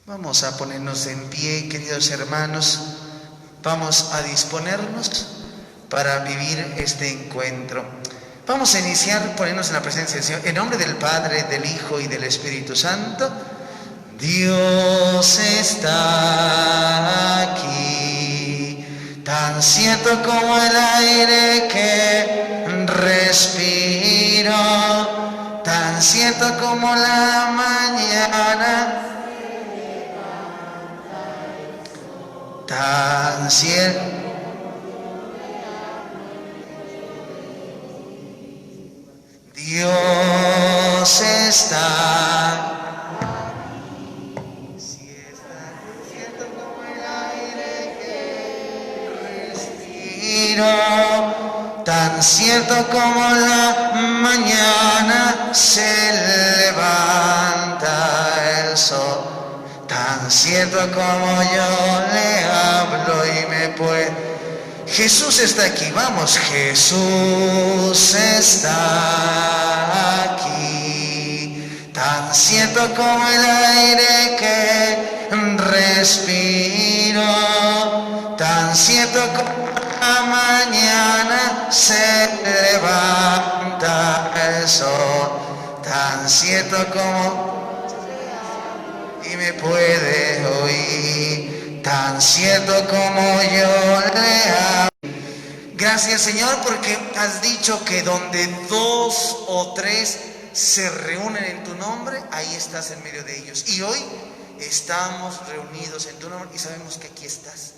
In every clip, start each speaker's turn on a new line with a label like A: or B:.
A: Vamos a ponernos en pie, queridos hermanos. Vamos a disponernos para vivir este encuentro. Vamos a iniciar poniéndonos en la presencia del Señor. En nombre del Padre, del Hijo y del Espíritu Santo. Dios está aquí, tan cierto como el aire que respiro, tan cierto como la mañana. Tan cierto. Dios está. Si está cierto como el aire que respiro, tan cierto como la mañana se levanta el sol. Tan cierto como yo le hablo y me puede. Jesús está aquí, vamos. Jesús está aquí, tan cierto como el aire que respiro, tan cierto como la mañana se levanta el sol, tan cierto como y me puede oír, tan cierto como yo le hablo. Gracias, Señor, porque has dicho que donde 2 o 3 se reúnen en tu nombre, ahí estás en medio de ellos. Y hoy estamos reunidos en tu nombre y sabemos que aquí estás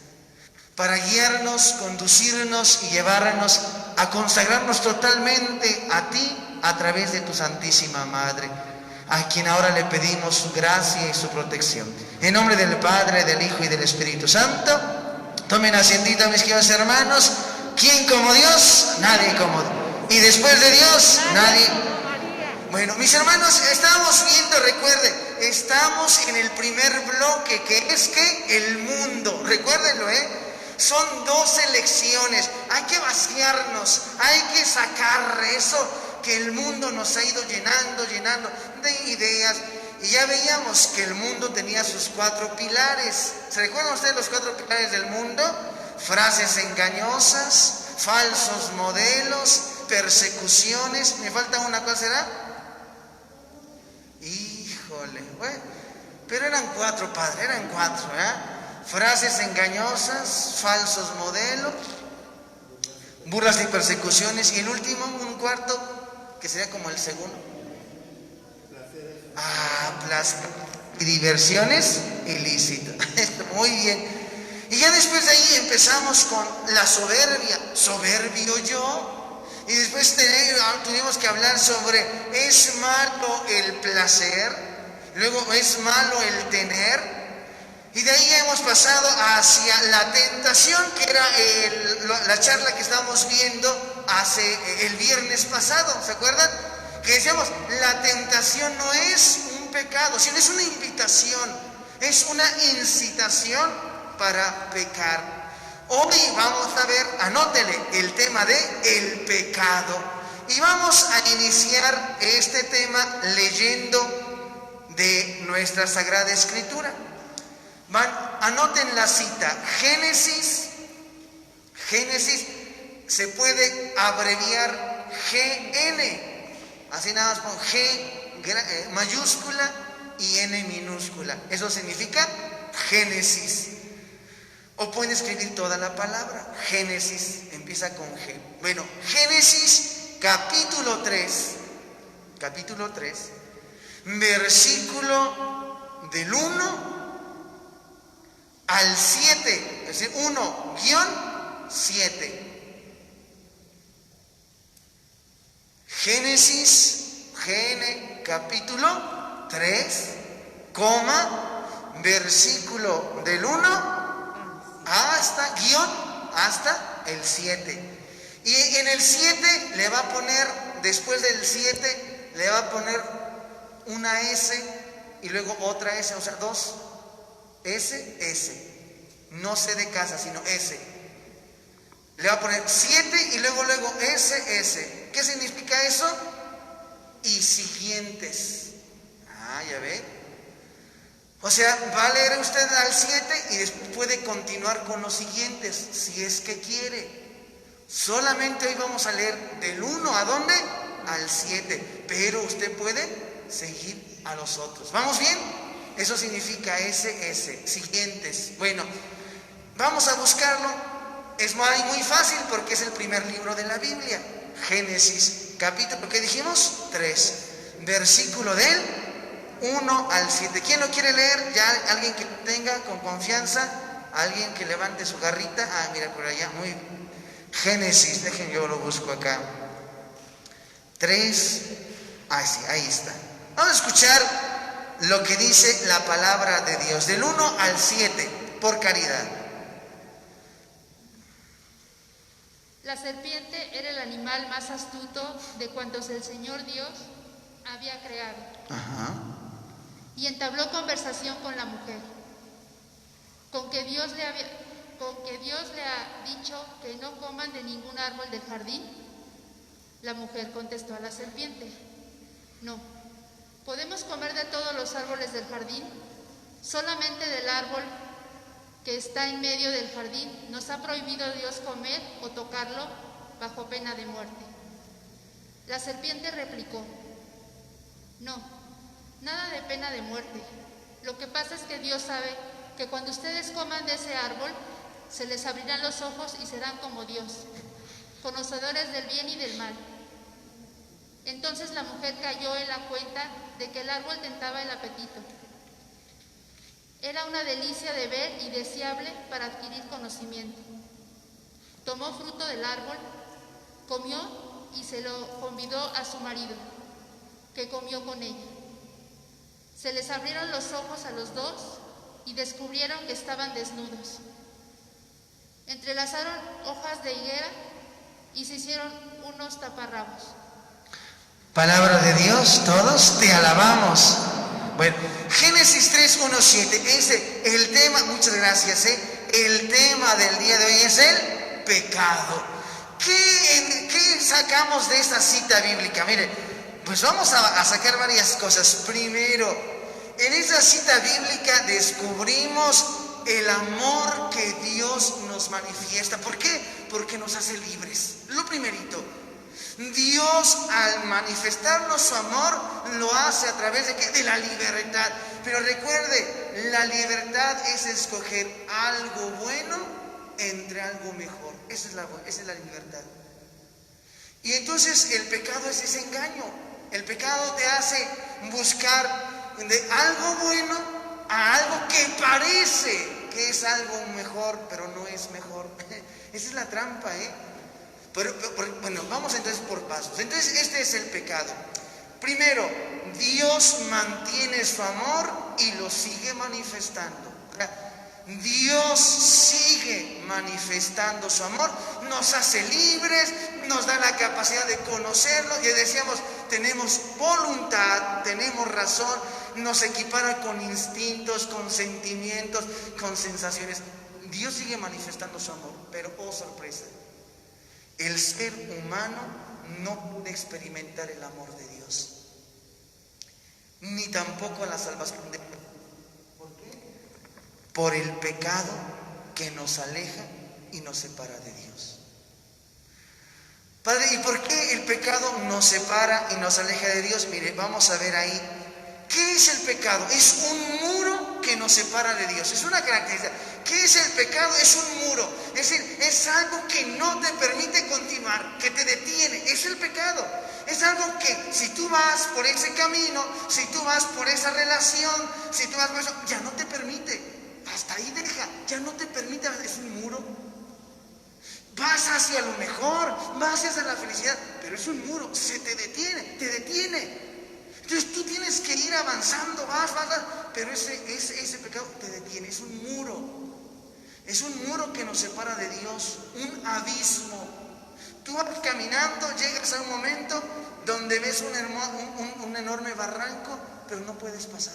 A: para guiarnos, conducirnos y llevarnos a consagrarnos totalmente a ti a través de tu Santísima Madre, a quien ahora le pedimos su gracia y su protección. En nombre del Padre, del Hijo y del Espíritu Santo, tomen asientito, mis queridos hermanos. ¿Quién como Dios? Nadie como Dios. Y después de Dios, nadie. Bueno, mis hermanos, estamos viendo, recuerden, estamos en el primer bloque, que es que el mundo, recuérdenlo, son 2 elecciones. Hay que vaciarnos, hay que sacar eso que el mundo nos ha ido llenando de ideas. Y ya veíamos que el mundo tenía sus 4 pilares. ¿Se recuerdan ustedes los 4 pilares del mundo? Frases engañosas, falsos modelos, persecuciones. ¿Me falta una? ¿Cuál será? Híjole, bueno, pero eran 4, padre, eran 4, frases engañosas, falsos modelos, burlas y persecuciones. Y el último, un cuarto, que sería como el segundo. Diversiones ilícitas. Muy bien. Y ya después de ahí empezamos con la soberbia. Soberbio yo. Y después tuvimos que hablar sobre ¿es malo el placer? Luego ¿es malo el tener? Y de ahí hemos pasado hacia la tentación, que era la charla que estábamos viendo hace el viernes pasado. ¿Se acuerdan? Que decíamos, la tentación no es un pecado, sino es una invitación, es una incitación para pecar. Hoy vamos a ver, anótele, el tema de el pecado. Y vamos a iniciar este tema leyendo de nuestra Sagrada Escritura. Anoten la cita. Génesis se puede abreviar GN. Así nada más con G mayúscula y N minúscula. Eso significa Génesis. O pueden escribir toda la palabra. Génesis empieza con G. Bueno, Génesis capítulo 3, versículo del 1 al 7, es decir, 1-7. Génesis, capítulo 3, versículo del 1 hasta el 7. Y en el 7 le va a poner, después del 7, le va a poner una S y luego otra S, o sea, 2 S. No C de casa, sino S. Le va a poner 7 y luego S. ¿Qué significa eso? Y siguientes. Ya ve. O sea, va a leer usted al 7 y después puede continuar con los siguientes, si es que quiere. Solamente hoy vamos a leer del 1 ¿a dónde? Al 7, pero usted puede seguir a los otros. ¿Vamos bien? Eso significa SS, siguientes. Bueno, vamos a buscarlo. Es muy fácil porque es el primer libro de la Biblia. Génesis, capítulo, ¿qué dijimos? 3, versículo del 1 al 7. ¿Quién lo quiere leer? Ya alguien que tenga con confianza, alguien que levante su garrita. Ah, mira por allá, muy bien. Génesis, dejen yo lo busco acá. 3, sí, ahí está. Vamos a escuchar lo que dice la palabra de Dios, del 1 al 7, por caridad.
B: La serpiente era el animal más astuto de cuantos el Señor Dios había creado. Y entabló conversación con la mujer, con que Dios le ha dicho que no coman de ningún árbol del jardín. La mujer contestó a la serpiente: no, podemos comer de todos los árboles del jardín, solamente del árbol que está en medio del jardín nos ha prohibido Dios comer o tocarlo bajo pena de muerte. La serpiente replicó: no, nada de pena de muerte. Lo que pasa es que Dios sabe que cuando ustedes coman de ese árbol, se les abrirán los ojos y serán como Dios, conocedores del bien y del mal. Entonces la mujer cayó en la cuenta de que el árbol tentaba el apetito. Era una delicia de ver y deseable para adquirir conocimiento. Tomó fruto del árbol, comió y se lo convidó a su marido, que comió con ella. Se les abrieron los ojos a los dos y descubrieron que estaban desnudos. Entrelazaron hojas de higuera y se hicieron unos taparrabos.
A: Palabra de Dios, todos te alabamos. Bueno, Génesis 3, 1, 7, el tema, muchas gracias, el tema del día de hoy es el pecado. ¿Qué sacamos de esta cita bíblica? Mire, pues vamos a sacar varias cosas. Primero, en esa cita bíblica descubrimos el amor que Dios nos manifiesta. ¿Por qué? Porque nos hace libres. Lo primerito, Dios al manifestarnos su amor lo hace a través de ¿qué? De la libertad. Pero recuerde, la libertad es escoger algo bueno entre algo mejor. Esa es la libertad. Y entonces el pecado es ese engaño. El pecado te hace buscar de algo bueno a algo que parece que es algo mejor, pero no es mejor. Esa es la trampa, bueno, vamos entonces por pasos. Entonces este es el pecado. Primero, Dios mantiene su amor y lo sigue manifestando. Dios sigue manifestando su amor, nos hace libres, nos da la capacidad de conocerlo. Y decíamos, tenemos voluntad, tenemos razón, nos equipara con instintos, con sentimientos, con sensaciones. Dios sigue manifestando su amor, pero oh sorpresa, el ser humano no puede experimentar el amor de Dios, ni tampoco la salvación de Dios. ¿Por qué? Por el pecado que nos aleja y nos separa de Dios. Padre, ¿y por qué el pecado nos separa y nos aleja de Dios? Mire, vamos a ver ahí. ¿Qué es el pecado? Es un muro que nos separa de Dios. Es una característica. ¿Qué es el pecado? Es un muro. Es decir, es algo que no te permite continuar, que te detiene. Es el pecado. Es algo que si tú vas por ese camino, si tú vas por esa relación, si tú vas por eso, ya no te permite. Hasta ahí deja. Ya no te permite. Es un muro. Vas hacia lo mejor, vas hacia la felicidad, pero es un muro. Se te detiene. Entonces tú tienes que ir avanzando, vas, pero ese pecado te detiene, es un muro. Es un muro que nos separa de Dios, un abismo. Tú vas caminando, llegas a un momento donde ves un enorme barranco, pero no puedes pasar.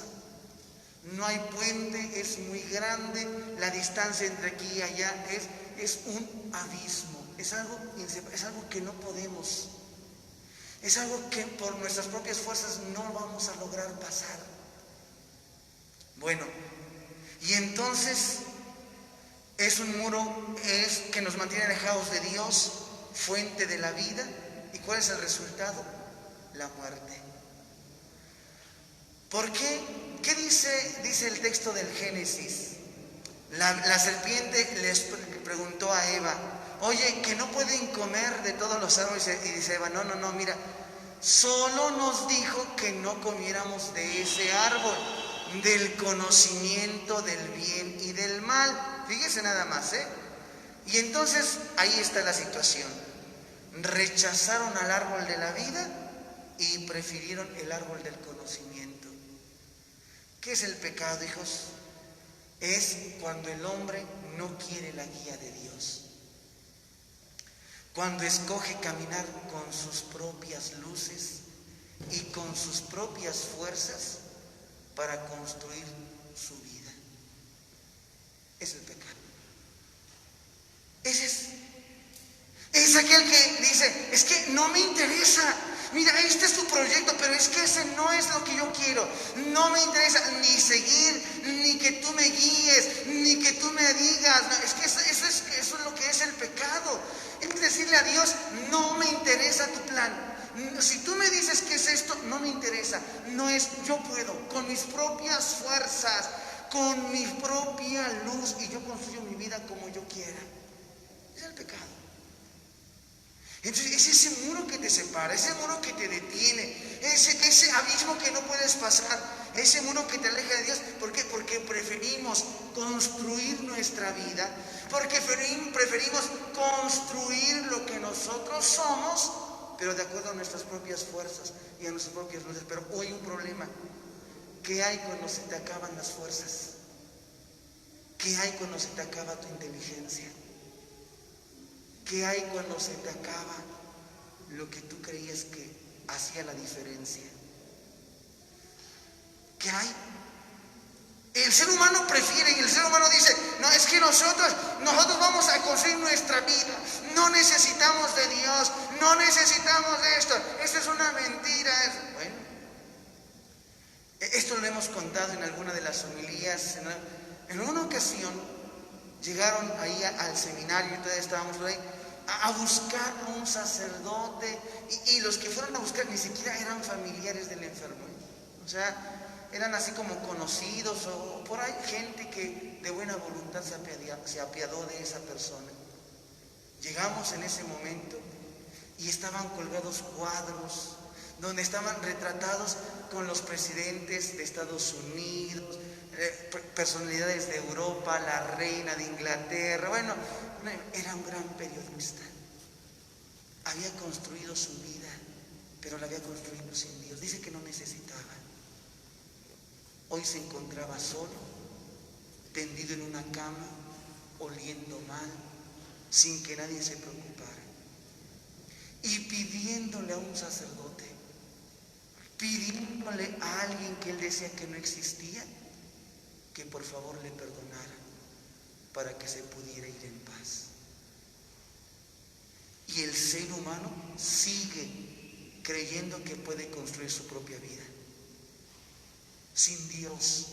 A: No hay puente, es muy grande, la distancia entre aquí y allá es un abismo, es algo que no podemos. Es algo que por nuestras propias fuerzas no vamos a lograr pasar. Bueno, y entonces es un muro que nos mantiene alejados de Dios, fuente de la vida. ¿Y cuál es el resultado? La muerte. ¿Por qué? ¿Qué dice el texto del Génesis? La serpiente les preguntó a Eva, oye, que no pueden comer de todos los árboles. Y dice Eva, no, mira, solo nos dijo que no comiéramos de ese árbol, del conocimiento del bien y del mal. Fíjese nada más, ¿eh? Y entonces ahí está la situación. Rechazaron al árbol de la vida y prefirieron el árbol del conocimiento. ¿Qué es el pecado, hijos? Es cuando el hombre no quiere la guía de Dios. Cuando escoge caminar con sus propias luces y con sus propias fuerzas para construir su vida. Es el pecado. Es aquel que dice, es que no me interesa. Mira, este es tu proyecto, pero es que ese no es lo que yo quiero. No me interesa ni seguir, ni que tú me guíes, ni que tú me digas. No, es que eso es lo que es el pecado. Es decirle a Dios, no me interesa tu plan. Si tú me dices que es esto, no me interesa. No es, yo puedo, con mis propias fuerzas, con mi propia luz, y yo construyo mi vida como yo quiera. Es el pecado. Entonces es ese muro que te separa, ese muro que te detiene, ese abismo que no puedes pasar, ese muro que te aleja de Dios. ¿Por qué? Porque preferimos construir nuestra vida, porque preferimos construir lo que nosotros somos, pero de acuerdo a nuestras propias fuerzas y a nuestras propias luces. Pero hoy hay un problema. ¿Qué hay cuando se te acaban las fuerzas? ¿Qué hay cuando se te acaba tu inteligencia? ¿Qué hay cuando se te acaba lo que tú creías que hacía la diferencia? ¿Qué hay? El ser humano prefiere, y el ser humano dice, no, es que nosotros vamos a construir nuestra vida, no necesitamos de Dios, no necesitamos de esto es una mentira. Bueno, esto lo hemos contado en alguna de las homilías. En una ocasión llegaron ahí al seminario, y todavía estábamos ahí, a buscar a un sacerdote, y los que fueron a buscar ni siquiera eran familiares del enfermo, o sea, eran así como conocidos, o por ahí gente que de buena voluntad se apiadó de esa persona. Llegamos en ese momento y estaban colgados cuadros donde estaban retratados con los presidentes de Estados Unidos, personalidades de Europa, la reina de Inglaterra. Bueno, era un gran periodista. Había construido su vida, pero la había construido sin Dios. Dice que no necesitaba. Hoy se encontraba solo, tendido en una cama, oliendo mal, sin que nadie se preocupara, y pidiéndole a un sacerdote, pidiéndole a alguien que él decía que no existía, que por favor le perdonara para que se pudiera ir en paz. Y el ser humano sigue creyendo que puede construir su propia vida sin Dios,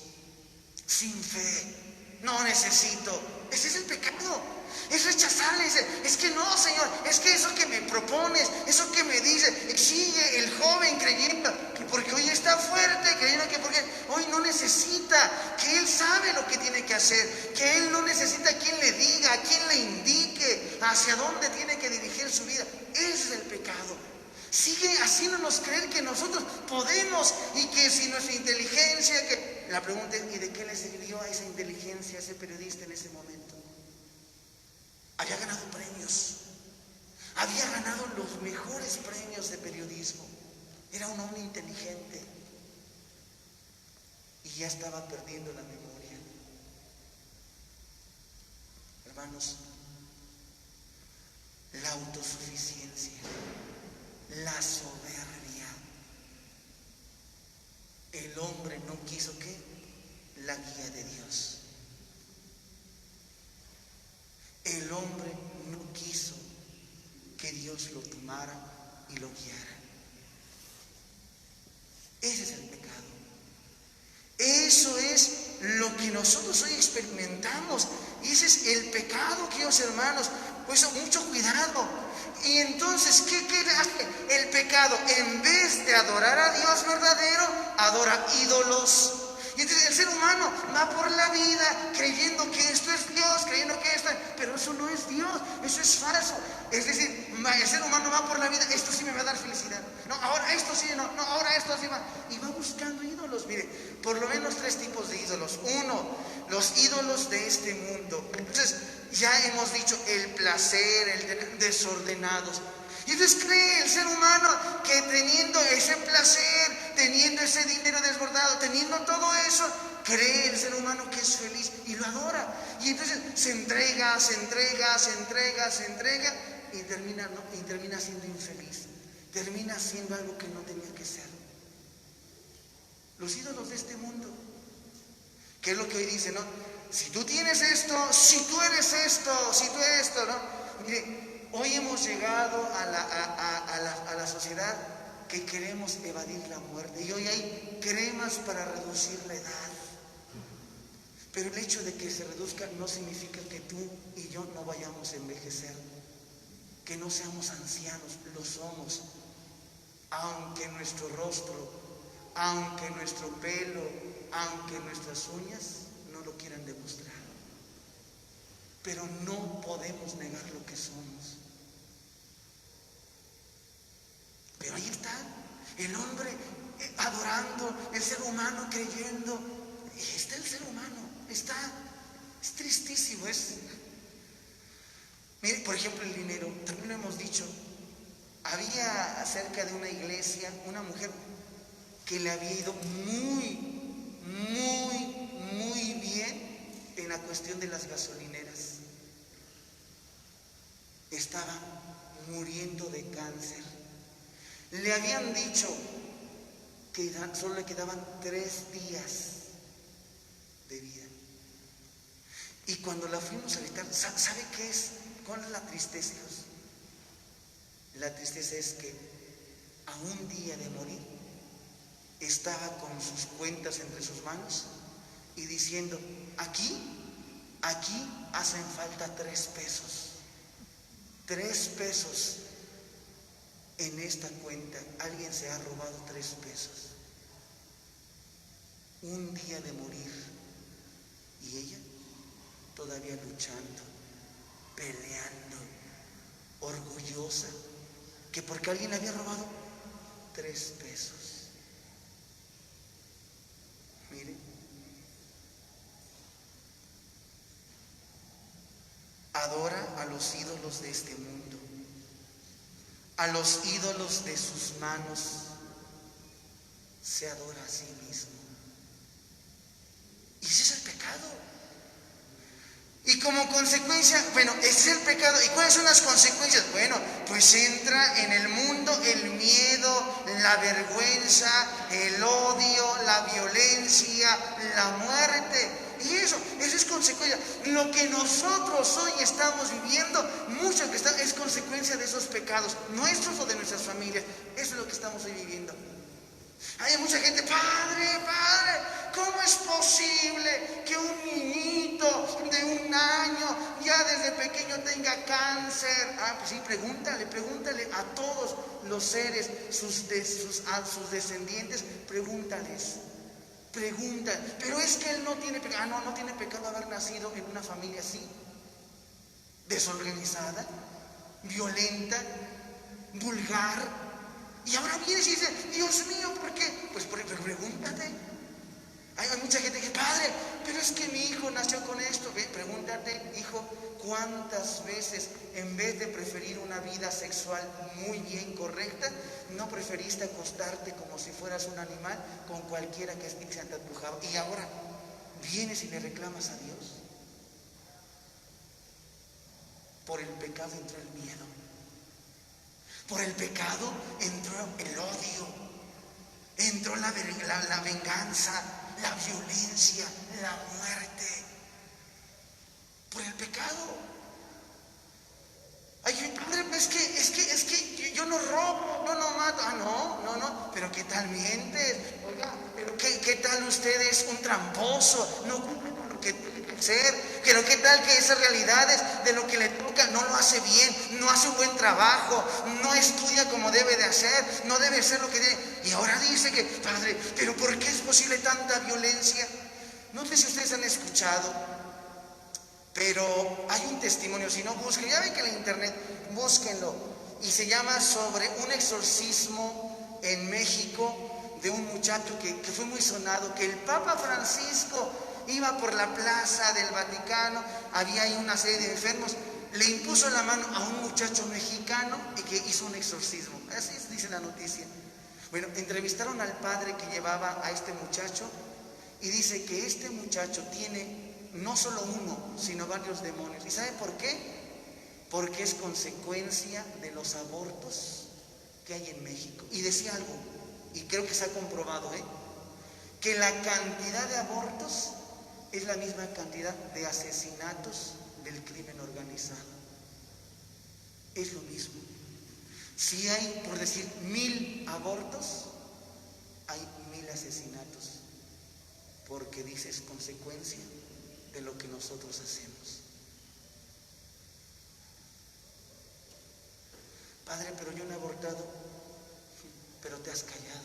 A: sin fe. No necesito. Ese es el pecado. Es rechazarle. Es que no, Señor, es que eso que me propones, eso que me dices, sigue el joven creyendo que porque hoy está fuerte, creyendo que porque hoy no necesita, que él sabe lo que tiene que hacer, que él no necesita a quien le diga, a quien le indique hacia dónde tiene que dirigir su vida. Ese es el pecado. Sigue haciéndonos creer que nosotros podemos, y que si nuestra inteligencia, que la pregunta es, ¿y de qué le sirvió a esa inteligencia, a ese periodista en ese momento? Había ganado premios, había ganado los mejores premios de periodismo, era un hombre inteligente y ya estaba perdiendo la memoria. Hermanos, la autosuficiencia, la soberbia. El hombre no quiso ¿qué? La guía de Dios. El hombre no quiso que Dios lo tomara y lo guiara. Ese es el pecado. Eso es lo que nosotros hoy experimentamos. Y ese es el pecado, queridos hermanos. Por eso, mucho cuidado. Y entonces, ¿qué hace el pecado? En vez de adorar a Dios verdadero, adora ídolos. Y entonces el ser humano va por la vida creyendo que esto es Dios, creyendo que esto es... Pero eso no es Dios, eso es falso. Es decir, el ser humano va por la vida, esto sí me va a dar felicidad. No, ahora esto sí, no, ahora esto sí va. Y va buscando ídolos, mire, por lo menos 3 tipos de ídolos. Uno, los ídolos de este mundo. Entonces, ya hemos dicho el placer, el desordenados. Y entonces cree el ser humano que teniendo ese placer, teniendo ese dinero desbordado, teniendo todo eso, cree el ser humano que es feliz y lo adora. Y entonces se entrega y termina siendo infeliz. Termina siendo algo que no tenía que ser. Los ídolos de este mundo. ¿Qué es lo que hoy dice, no? Si tú tienes esto, si tú eres esto, si tú eres esto, ¿no? Mire, hoy hemos llegado a la sociedad que queremos evadir la muerte. Y hoy hay cremas para reducir la edad. Pero el hecho de que se reduzca no significa que tú y yo no vayamos a envejecer. Que no seamos ancianos, lo somos. Aunque nuestro rostro, aunque nuestro pelo, aunque nuestras uñas no lo quieran demostrar. Pero no podemos negar lo que somos. Pero ahí está, el hombre adorando, el ser humano creyendo. Y está el ser humano, es tristísimo. Mire, por ejemplo, el dinero, también lo hemos dicho. Había cerca de una iglesia una mujer que le había ido muy bien en la cuestión de las gasolineras. Estaba muriendo de cáncer. Le habían dicho que solo le quedaban 3 días de vida. Y cuando la fuimos a visitar, ¿sabe qué es? ¿Cuál es la tristeza, hijos? La tristeza es que a un día de morir estaba con sus cuentas entre sus manos y diciendo, aquí hacen falta 3 pesos. 3 pesos en esta cuenta. Alguien se ha robado 3 pesos. Un día de morir. Y ella todavía luchando, peleando, orgullosa, que porque alguien le había robado 3 pesos. Mire, adora a los ídolos de este mundo, a los ídolos de sus manos, se adora a sí mismo. Y ese es el pecado. Y como consecuencia, bueno, ese es el pecado. ¿Y cuáles son las consecuencias? Bueno, pues entra en el mundo el miedo, la vergüenza, el odio, la violencia, la muerte. Y eso es consecuencia. Lo que nosotros hoy estamos viviendo, mucho que está, es consecuencia de esos pecados, nuestros o de nuestras familias. Eso es lo que estamos hoy viviendo. Hay mucha gente, padre, ¿cómo es posible que un niñito de 1 año ya desde pequeño tenga cáncer? Pues sí, pregúntale a todos los seres, a sus descendientes, pregúntales. Pero es que él no tiene pecado. No tiene pecado haber nacido en una familia así, desorganizada, violenta, vulgar. Y ahora vienes y dices, Dios mío, ¿por qué? Pues pero pregúntate. Hay mucha gente que dice, padre, pero es que mi hijo nació con esto. Pregúntate, hijo, ¿cuántas veces en vez de preferir una vida sexual muy bien correcta, no preferiste acostarte como si fueras un animal con cualquiera que se te antojaba? Y ahora vienes y le reclamas a Dios. Por el pecado entró el miedo. Por el pecado entró el odio, entró la venganza, la violencia, la muerte. Por el pecado. Ay, padre, es que yo no robo, yo no mato. Ah, no, pero ¿qué tal mientes? Oiga, pero ¿qué tal usted es un tramposo? No cumple con lo que tiene que ser. Pero ¿qué tal que esas realidades de lo que le toca no lo hace bien, no hace un buen trabajo, no estudia como debe de hacer, no debe ser lo que debe? Y ahora dice que, padre, pero ¿por qué es posible tanta violencia? No sé si ustedes han escuchado, pero hay un testimonio, si no busquen, ya ven que en la internet, búsquenlo, y se llama sobre un exorcismo en México de un muchacho que fue muy sonado, que el Papa Francisco iba por la plaza del Vaticano, había ahí una serie de enfermos, le impuso la mano a un muchacho mexicano y que hizo un exorcismo, así dice la noticia. Bueno, entrevistaron al padre que llevaba a este muchacho y dice que este muchacho tiene no solo uno, sino varios demonios. ¿Y sabe por qué? Porque es consecuencia de los abortos que hay en México. Y decía algo, y creo que se ha comprobado, que la cantidad de abortos es la misma cantidad de asesinatos del crimen organizado. Es lo mismo. Si hay, por decir, 1000 abortos, hay 1000 asesinatos, porque dices consecuencia de lo que nosotros hacemos. Padre, pero yo no he abortado. Pero te has callado.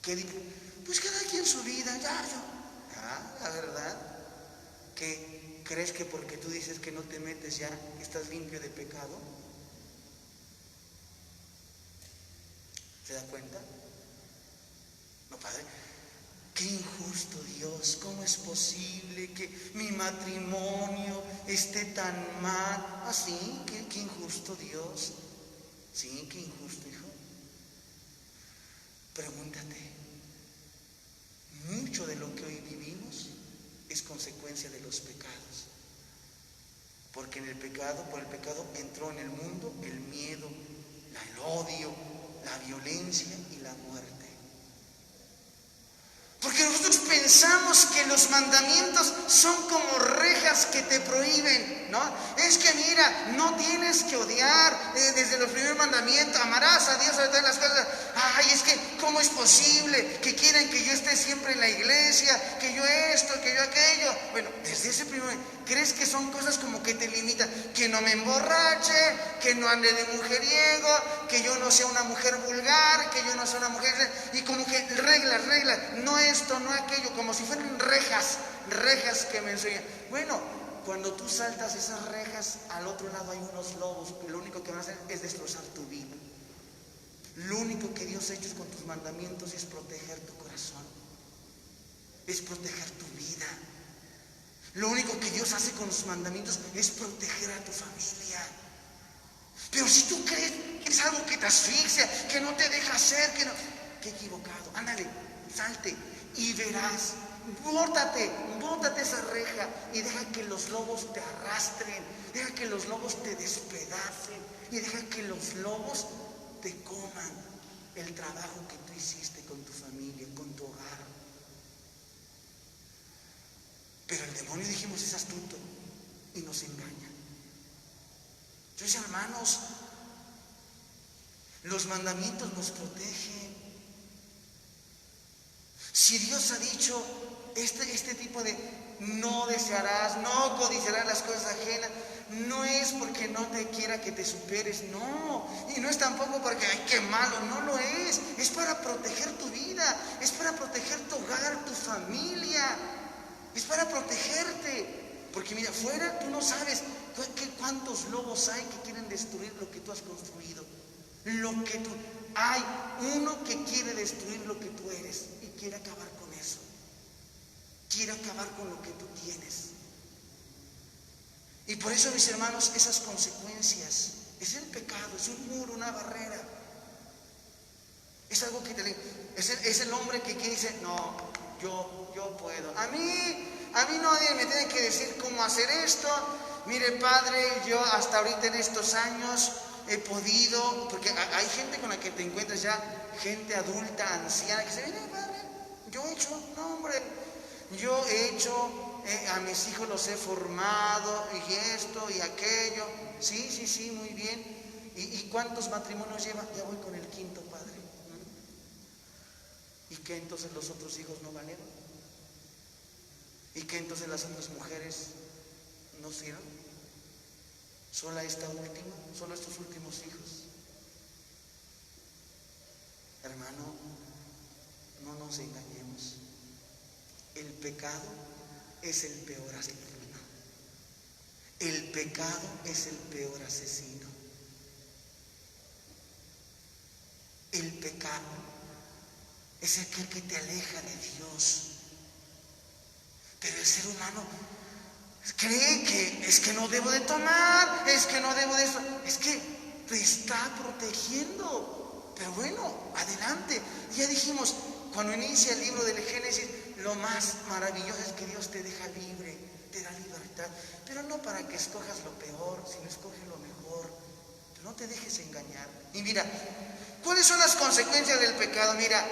A: ¿Qué digo? Pues cada quien su vida, ya yo. La verdad, que crees que porque tú dices que no te metes ya, estás limpio de pecado. ¿Se da cuenta? No, Padre. Qué injusto Dios, ¿cómo es posible que mi matrimonio esté tan mal? Ah, sí, qué injusto Dios. Sí, qué injusto, hijo. Pregúntate, mucho de lo que hoy vivimos es consecuencia de los pecados. Porque por el pecado entró en el mundo el miedo, el odio, la violencia y la muerte. Porque nosotros pensamos que los mandamientos son como rejas que te prohíben, ¿no? Es que mira, no tienes que odiar desde los primeros mandamientos, amarás a Dios sobre todas las cosas. Ay, es que ¿cómo es posible que quieren que yo esté siempre en la iglesia, que yo esto, que yo aquello? Bueno, desde ese primer, ¿crees que son cosas como que te limitan? Que no me emborrache, que no ande de mujeriego, que yo no sea una mujer vulgar, que yo no sea una mujer... Y como que reglas, no esto, no aquello, como si fueran rejas que me enseñan. Bueno, cuando tú saltas esas rejas, al otro lado hay unos lobos que lo único que van a hacer es destrozar tu vida. Lo único que Dios ha hecho con tus mandamientos es proteger tu corazón, es proteger tu vida. Lo único que Dios hace con sus mandamientos es proteger a tu familia. Pero si tú crees que es algo que te asfixia, que no te deja hacer, que no... Qué equivocado. Ándale, salte y verás. Bótate esa reja y deja que los lobos te arrastren, deja que los lobos te despedacen y deja que los lobos te coman el trabajo que tú hiciste con tu familia, con tu hogar. Pero el demonio, dijimos, es astuto y nos engaña. Entonces, hermanos, los mandamientos nos protegen. Si Dios ha dicho este tipo de no desearás, no codiciarás las cosas ajenas, no es porque no te quiera que te superes, no, y no es tampoco porque, ay, qué malo, no lo es para proteger tu vida, es para proteger tu hogar, tu familia, es para protegerte, porque mira, fuera tú no sabes cuántos lobos hay que quieren destruir lo que tú has construido, hay uno que quiere destruir lo que tú eres y quiere acabar con eso, quiere acabar con lo que tú tienes. Y por eso, mis hermanos, esas consecuencias, es el pecado, es un muro, una barrera, es algo que es el hombre que dice, no, yo puedo, a mí nadie me tiene que decir cómo hacer esto. Mire, padre, yo hasta ahorita en estos años he podido, porque hay gente con la que te encuentras ya, gente adulta, anciana, que se viene, padre, yo he hecho, no hombre, yo he hecho a mis hijos los he formado y esto y aquello. Sí, muy bien. ¿Y cuántos matrimonios lleva? Ya voy con el quinto, padre. ¿Y qué entonces los otros hijos no valieron? ¿Y qué entonces las otras mujeres no sirven? ¿Solo esta última? ¿Solo estos últimos hijos? Hermano, no nos engañemos. El pecado es el peor asesino. El pecado es el peor asesino. El pecado es aquel que te aleja de Dios. Pero el ser humano cree que es que no debo de tomar, es que no debo de esto, es que te está protegiendo. Pero bueno, adelante. Ya dijimos, cuando inicia el libro del Génesis, lo más maravilloso es que Dios te deja libre, te da libertad, pero no para que escojas lo peor, sino escoge lo mejor. Pero no te dejes engañar. Y mira, ¿cuáles son las consecuencias del pecado? Mira,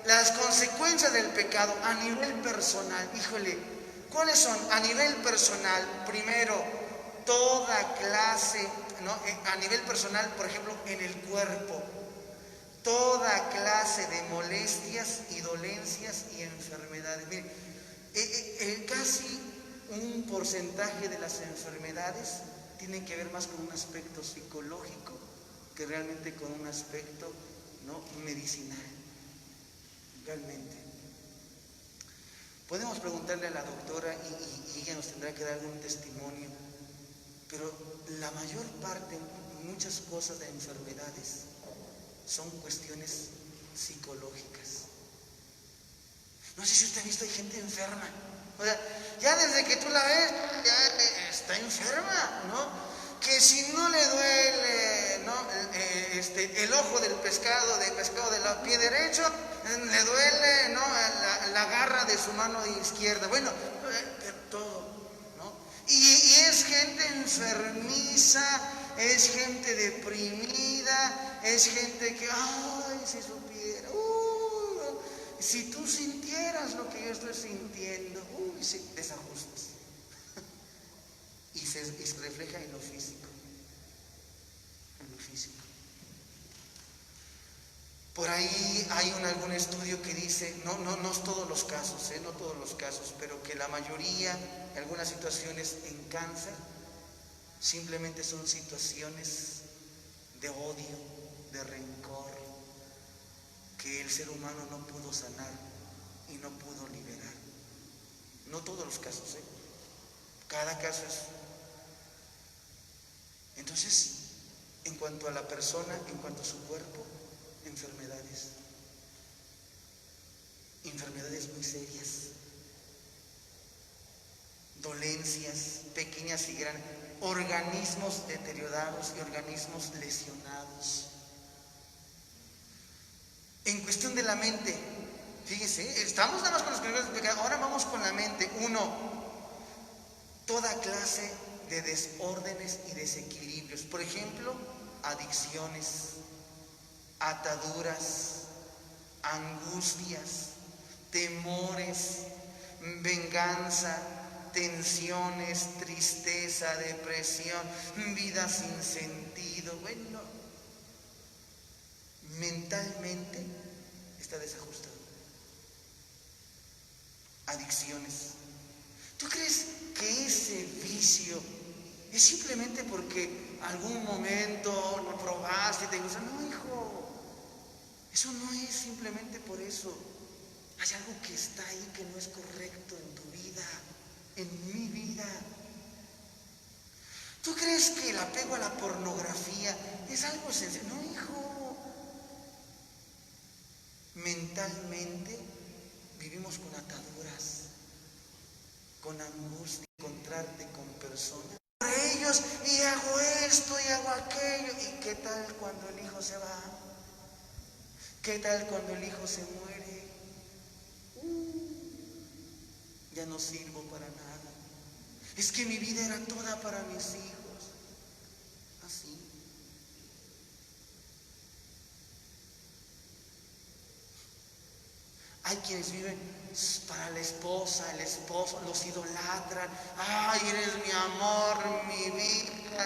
A: las consecuencias del pecado a nivel personal, híjole, ¿cuáles son? A nivel personal, primero, toda clase, ¿no? A nivel personal, por ejemplo, en el cuerpo, toda clase de molestias y dolencias y enfermedades. Mire, casi un porcentaje de las enfermedades tienen que ver más con un aspecto psicológico que realmente con un aspecto, ¿no?, medicinal. Realmente. Podemos preguntarle a la doctora y ella nos tendrá que dar algún testimonio, pero la mayor parte, muchas cosas de enfermedades son cuestiones psicológicas. No sé si usted ha visto, hay gente enferma. O sea, ya desde que tú la ves, ya está enferma, ¿no? Que si no le duele, ¿no?, el ojo del pescado del pie derecho, le duele, ¿no?, la garra de su mano izquierda. Bueno, todo, ¿no? Y es gente enfermiza, es gente deprimida, es gente que, ay, si supiera, si tú sintieras lo que yo estoy sintiendo, sí, desajustes. Y se refleja en lo físico. En lo físico. Por ahí hay algún estudio que dice, no es todos los casos, no todos los casos, pero que la mayoría, en algunas situaciones en cáncer, simplemente son situaciones de odio, de rencor, que el ser humano no pudo sanar y no pudo liberar. No todos los casos, cada caso es. Entonces, en cuanto a la persona, en cuanto a su cuerpo, enfermedades muy serias, dolencias pequeñas y grandes, organismos deteriorados y organismos lesionados. En cuestión de la mente, fíjese, estamos nada más con los primeros pecados, ahora vamos con la mente. 1, toda clase de desórdenes y desequilibrios, por ejemplo, adicciones, ataduras, angustias, temores, venganza, tensiones, tristeza, depresión, vida sin sentido. Bueno, mentalmente está desajustado. Adicciones. ¿Tú crees que ese vicio es simplemente porque algún momento lo probaste y te gusta? No, hijo, eso no es simplemente por eso. Hay algo que está ahí que no es correcto en tu vida, en mi vida. ¿Tú crees que el apego a la pornografía es algo sencillo? No, hijo. Mentalmente vivimos con ataduras, con angustia, encontrarte con personas por ellos, y hago esto y hago aquello. ¿Y qué tal cuando el hijo se va? ¿Qué tal cuando el hijo se muere? Ya no sirvo para nada. Es que mi vida era toda para mis hijos. Así. Hay quienes viven para la esposa, el esposo, los idolatran. Ay, eres mi amor, mi vida.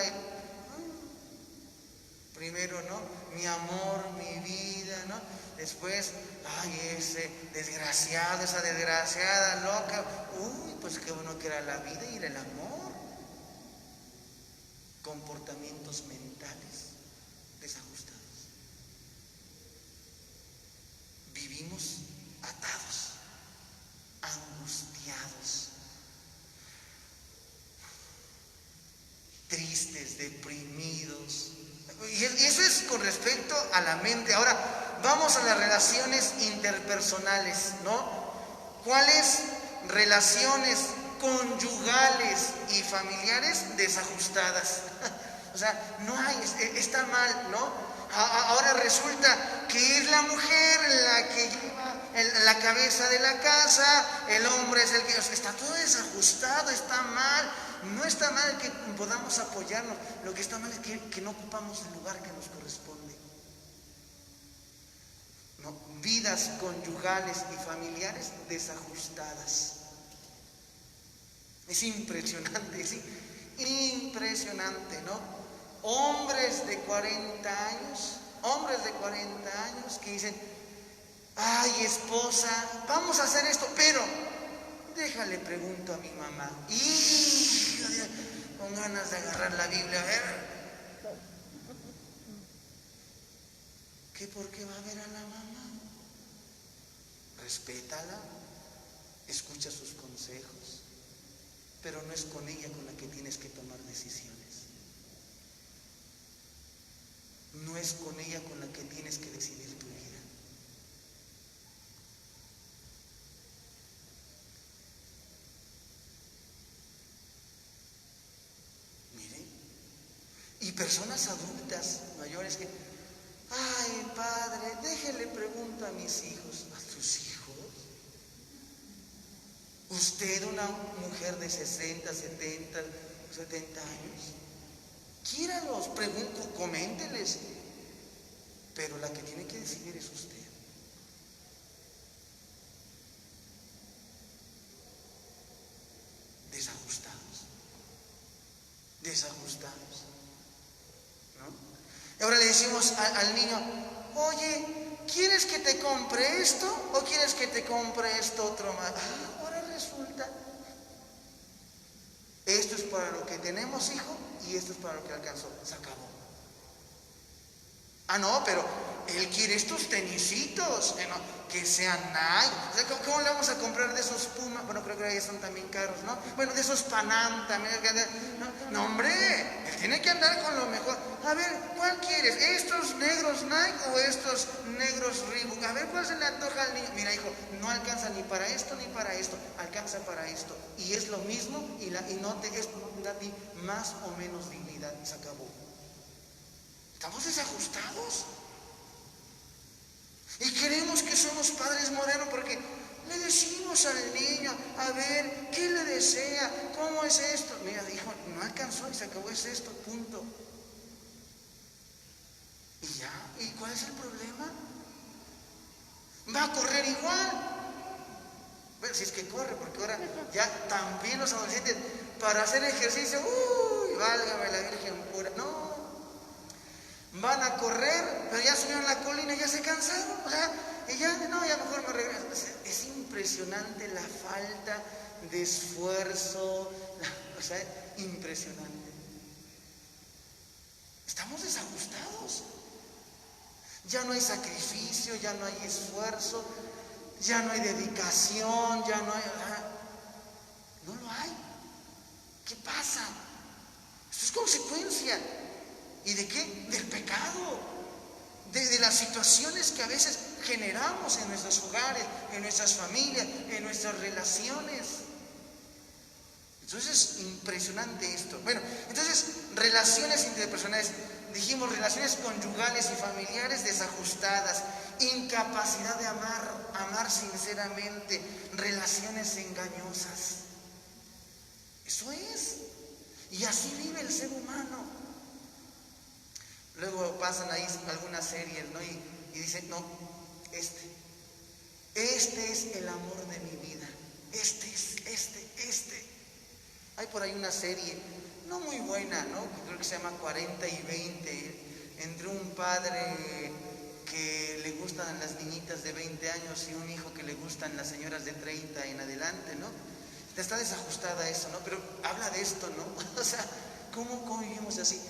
A: Primero, ¿no? Mi amor, mi vida, ¿no? Después, ay, ese desgraciado, esa desgraciada loca. Uy, pues qué bueno que era la vida y era el amor. Comportamientos mentales desajustados. Vivimos atados, angustiados, tristes, deprimidos. Y eso es con respecto a la mente. Ahora, vamos a las relaciones interpersonales, ¿no? ¿Cuáles relaciones conyugales y familiares desajustadas? O sea, no hay, está mal, ¿no? Ahora resulta que es la mujer la que lleva la cabeza de la casa, el hombre es el que... O sea, está todo desajustado, está mal. No está mal que podamos apoyarnos, lo que está mal es que no ocupamos el lugar que nos corresponde. ¿No? Vidas conyugales y familiares desajustadas. Es impresionante, ¿sí? Impresionante, ¿no? Hombres de 40 años que dicen, ay, esposa, vamos a hacer esto, pero déjale pregunto a mi mamá. Hijo de... con ganas de agarrar la Biblia, a ver. ¿Qué por qué va a ver a la mamá? Respétala, escucha sus consejos, pero no es con ella con la que tienes que tomar decisiones. No es con ella con la que tienes que decidir tu vida. Y personas adultas, mayores que, ay, padre, déjele pregunto a mis hijos. ¿A tus hijos? Usted, una mujer de 60, 70 años, quiéralos, coménteles. Pero la que tiene que decidir es usted. Desajustados. ¿No? Y ahora le decimos al niño, oye, ¿quieres que te compre esto o quieres que te compre esto otro más? Ah, ahora resulta, esto es para lo que tenemos, hijo, y esto es para lo que alcanzó. Se acabó. Ah, no, pero él quiere estos tenisitos, que sean Nike. O sea, ¿cómo le vamos a comprar de esos Puma? Bueno, creo que ahí son también caros, ¿no? Bueno, de esos Panam también. No, hombre, él tiene que andar con lo mejor. A ver, ¿cuál quieres? ¿Estos negros Nike o estos negros Reebok? A ver, ¿cuál se le antoja al niño? Mira, hijo, no alcanza ni para esto ni para esto, alcanza para esto. Y es lo mismo y esto no te da a ti más o menos dignidad. Se acabó. Estamos desajustados. Y creemos que somos padres modernos porque le decimos al niño, a ver, ¿qué le desea? ¿Cómo es esto? Mira, dijo, no alcanzó y se acabó, es esto, punto. Y ya, ¿y cuál es el problema? Va a correr igual. Bueno, si es que corre, porque ahora ya también los adolescentes, para hacer ejercicio, uy, válgame la Virgen pura, no. Van a correr, pero ya subieron la colina y ya se cansaron. O sea, y ya mejor me regreso. O sea, es impresionante la falta de esfuerzo. O sea, impresionante. Estamos desajustados. Ya no hay sacrificio, ya no hay esfuerzo, ya no hay dedicación, ya no hay... No lo hay. ¿Qué pasa? Esto es consecuencia. ¿Y de qué? Del pecado, de las situaciones que a veces generamos en nuestros hogares, en nuestras familias, en nuestras relaciones. Entonces es impresionante esto. Bueno, entonces relaciones interpersonales, dijimos relaciones conyugales y familiares desajustadas, incapacidad de amar sinceramente, relaciones engañosas. Eso es. Y así vive el ser humano. Luego pasan ahí algunas series, ¿no? Y dicen, no, Este es el amor de mi vida. Este. Hay por ahí una serie, no muy buena, ¿no? Creo que se llama 40 y 20, entre un padre que le gustan las niñitas de 20 años y un hijo que le gustan las señoras de 30 en adelante, ¿no? Está desajustada eso, ¿no? Pero habla de esto, ¿no? O sea, ¿cómo vivimos así?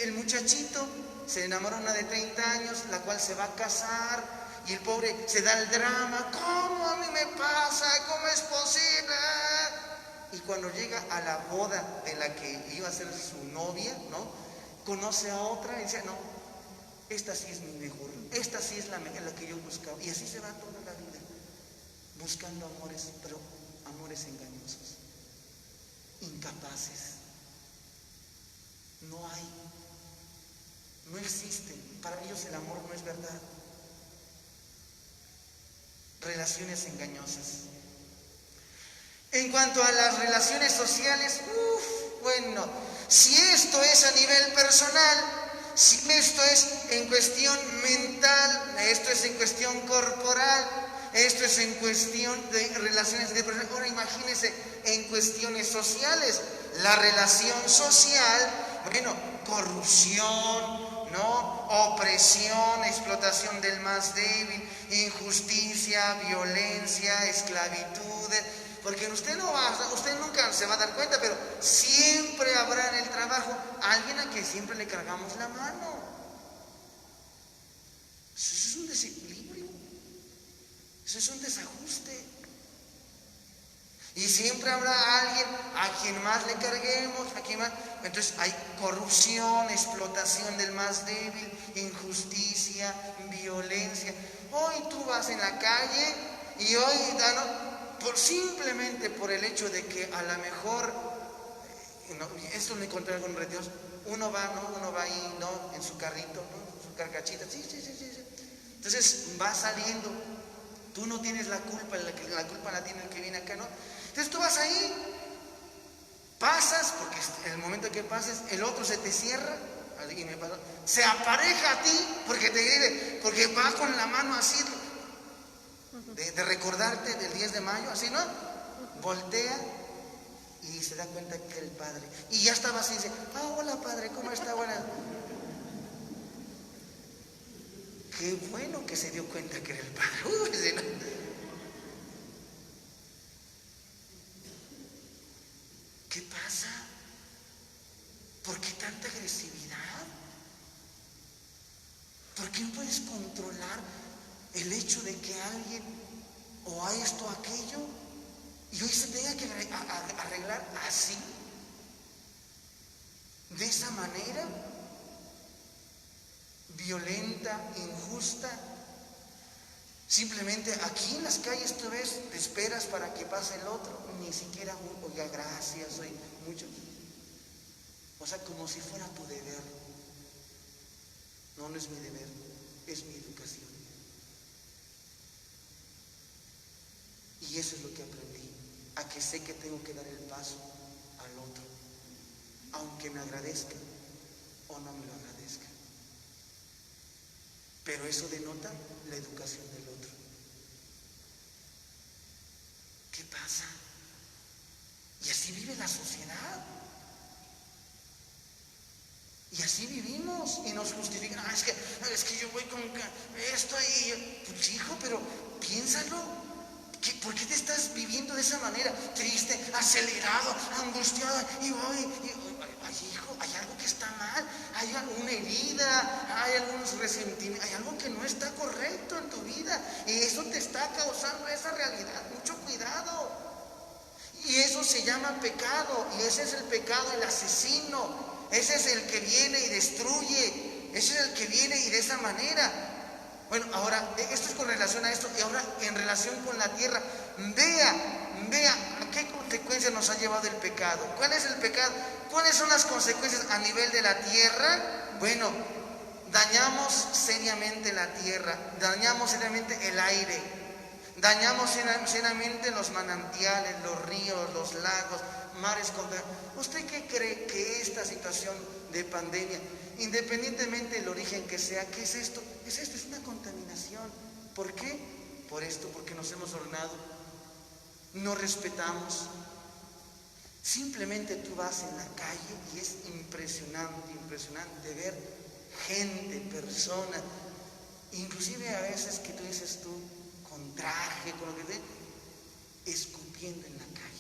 A: El muchachito se enamora de una de 30 años, la cual se va a casar, y el pobre se da el drama. ¿Cómo a mí me pasa? ¿Cómo es posible? Y cuando llega a la boda de la que iba a ser su novia, ¿no? Conoce a otra y dice, no, esta sí es mi mejor, esta sí es la que yo buscaba. Y así se va toda la vida, buscando amores, pero amores engañosos, incapaces. No hay, no existen. Para ellos el amor no es verdad. Relaciones engañosas. En cuanto a las relaciones sociales, bueno, si esto es a nivel personal, si esto es en cuestión mental, esto es en cuestión corporal, esto es en cuestión de relaciones de personas. Ahora imagínense en cuestiones sociales, la relación social, bueno, corrupción, ¿no? Opresión, explotación del más débil, injusticia, violencia, esclavitud. Porque usted nunca se va a dar cuenta, pero siempre habrá en el trabajo alguien a quien siempre le cargamos la mano. Eso es un desequilibrio, eso es un desajuste. Y siempre habrá alguien a quien más le carguemos, a quien más. Entonces hay corrupción, explotación del más débil, injusticia, violencia. Hoy tú vas en la calle y hoy, simplemente por el hecho de que a lo mejor, esto lo encontré en algunos retiros, uno va ahí, ¿no? En su carrito, ¿no? Su carcachita, sí. Entonces va saliendo, tú no tienes la culpa, la culpa la tiene el que viene acá, ¿no? Entonces tú vas ahí, pasas, porque en el momento que pases, el otro se te cierra, y me pasó, se apareja a ti, porque te grite, porque va con la mano así, de recordarte del 10 de mayo, así, ¿no? Voltea y se da cuenta que era el padre. Y ya estaba así, dice, hola padre, ¿cómo está? Buenas. Qué bueno que se dio cuenta que era el padre. ¿No? ¿Qué pasa? ¿Por qué tanta agresividad? ¿Por qué no puedes controlar el hecho de que alguien o a esto o aquello y hoy se tenga que arreglar así, de esa manera violenta, injusta? Simplemente aquí en las calles tú ves, te esperas para que pase el otro, ni siquiera oiga, gracias, soy mucho. O sea, como si fuera tu deber. No es mi deber, es mi educación. Y eso es lo que aprendí, a que sé que tengo que dar el paso al otro, aunque me agradezca o no me lo agradezca. Pero eso denota la educación del otro. ¿Qué pasa? Y así vive la sociedad. Y así vivimos y nos justifican. Es que yo voy con esto y pues hijo, pero piénsalo. ¿Por qué te estás viviendo de esa manera? Triste, acelerado, angustiado. Ay, hijo, hay algo que está mal, hay alguna herida, hay algunos resentimientos, hay algo que no está correcto en tu vida. Y eso te está causando esa realidad. Mucho cuidado. Y eso se llama pecado. Y ese es el pecado del asesino. Ese es el que viene y destruye. Ese es el que viene y de esa manera. Bueno, ahora, esto es con relación a esto, y ahora en relación con la tierra, vea a qué consecuencias nos ha llevado el pecado. ¿Cuál es el pecado? ¿Cuáles son las consecuencias a nivel de la tierra? Bueno, dañamos seriamente la tierra, dañamos seriamente el aire, dañamos seriamente los manantiales, los ríos, los lagos, mares. ¿Usted qué cree que esta situación de pandemia, independientemente del origen que sea, qué es esto? Es una contaminación. ¿Por qué? por esto, porque nos hemos ordenado, no respetamos. Simplemente tú vas en la calle y es impresionante ver gente, personas, inclusive a veces que tú dices tú, con traje, con lo que sea, escupiendo en la calle.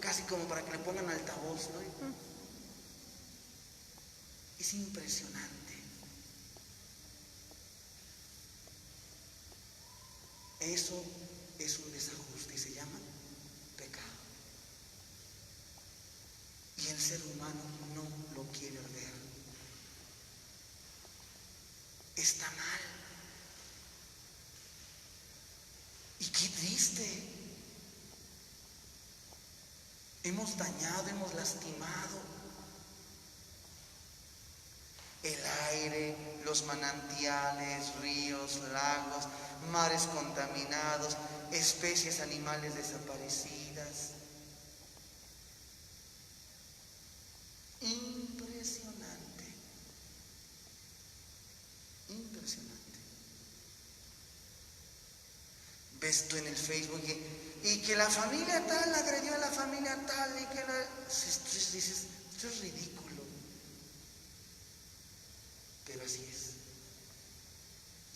A: Casi como para que le pongan altavoz, ¿no? Es impresionante. Eso es un desajuste y se llama pecado. Y el ser humano no lo quiere ver. Está mal. Y qué triste. Hemos dañado, hemos lastimado el aire, los manantiales, ríos, lagos, mares contaminados, especies animales desaparecidas. Impresionante. Ves tú en el Facebook y que la familia tal agredió a la familia tal y que dices, esto es ridículo. Pero así es.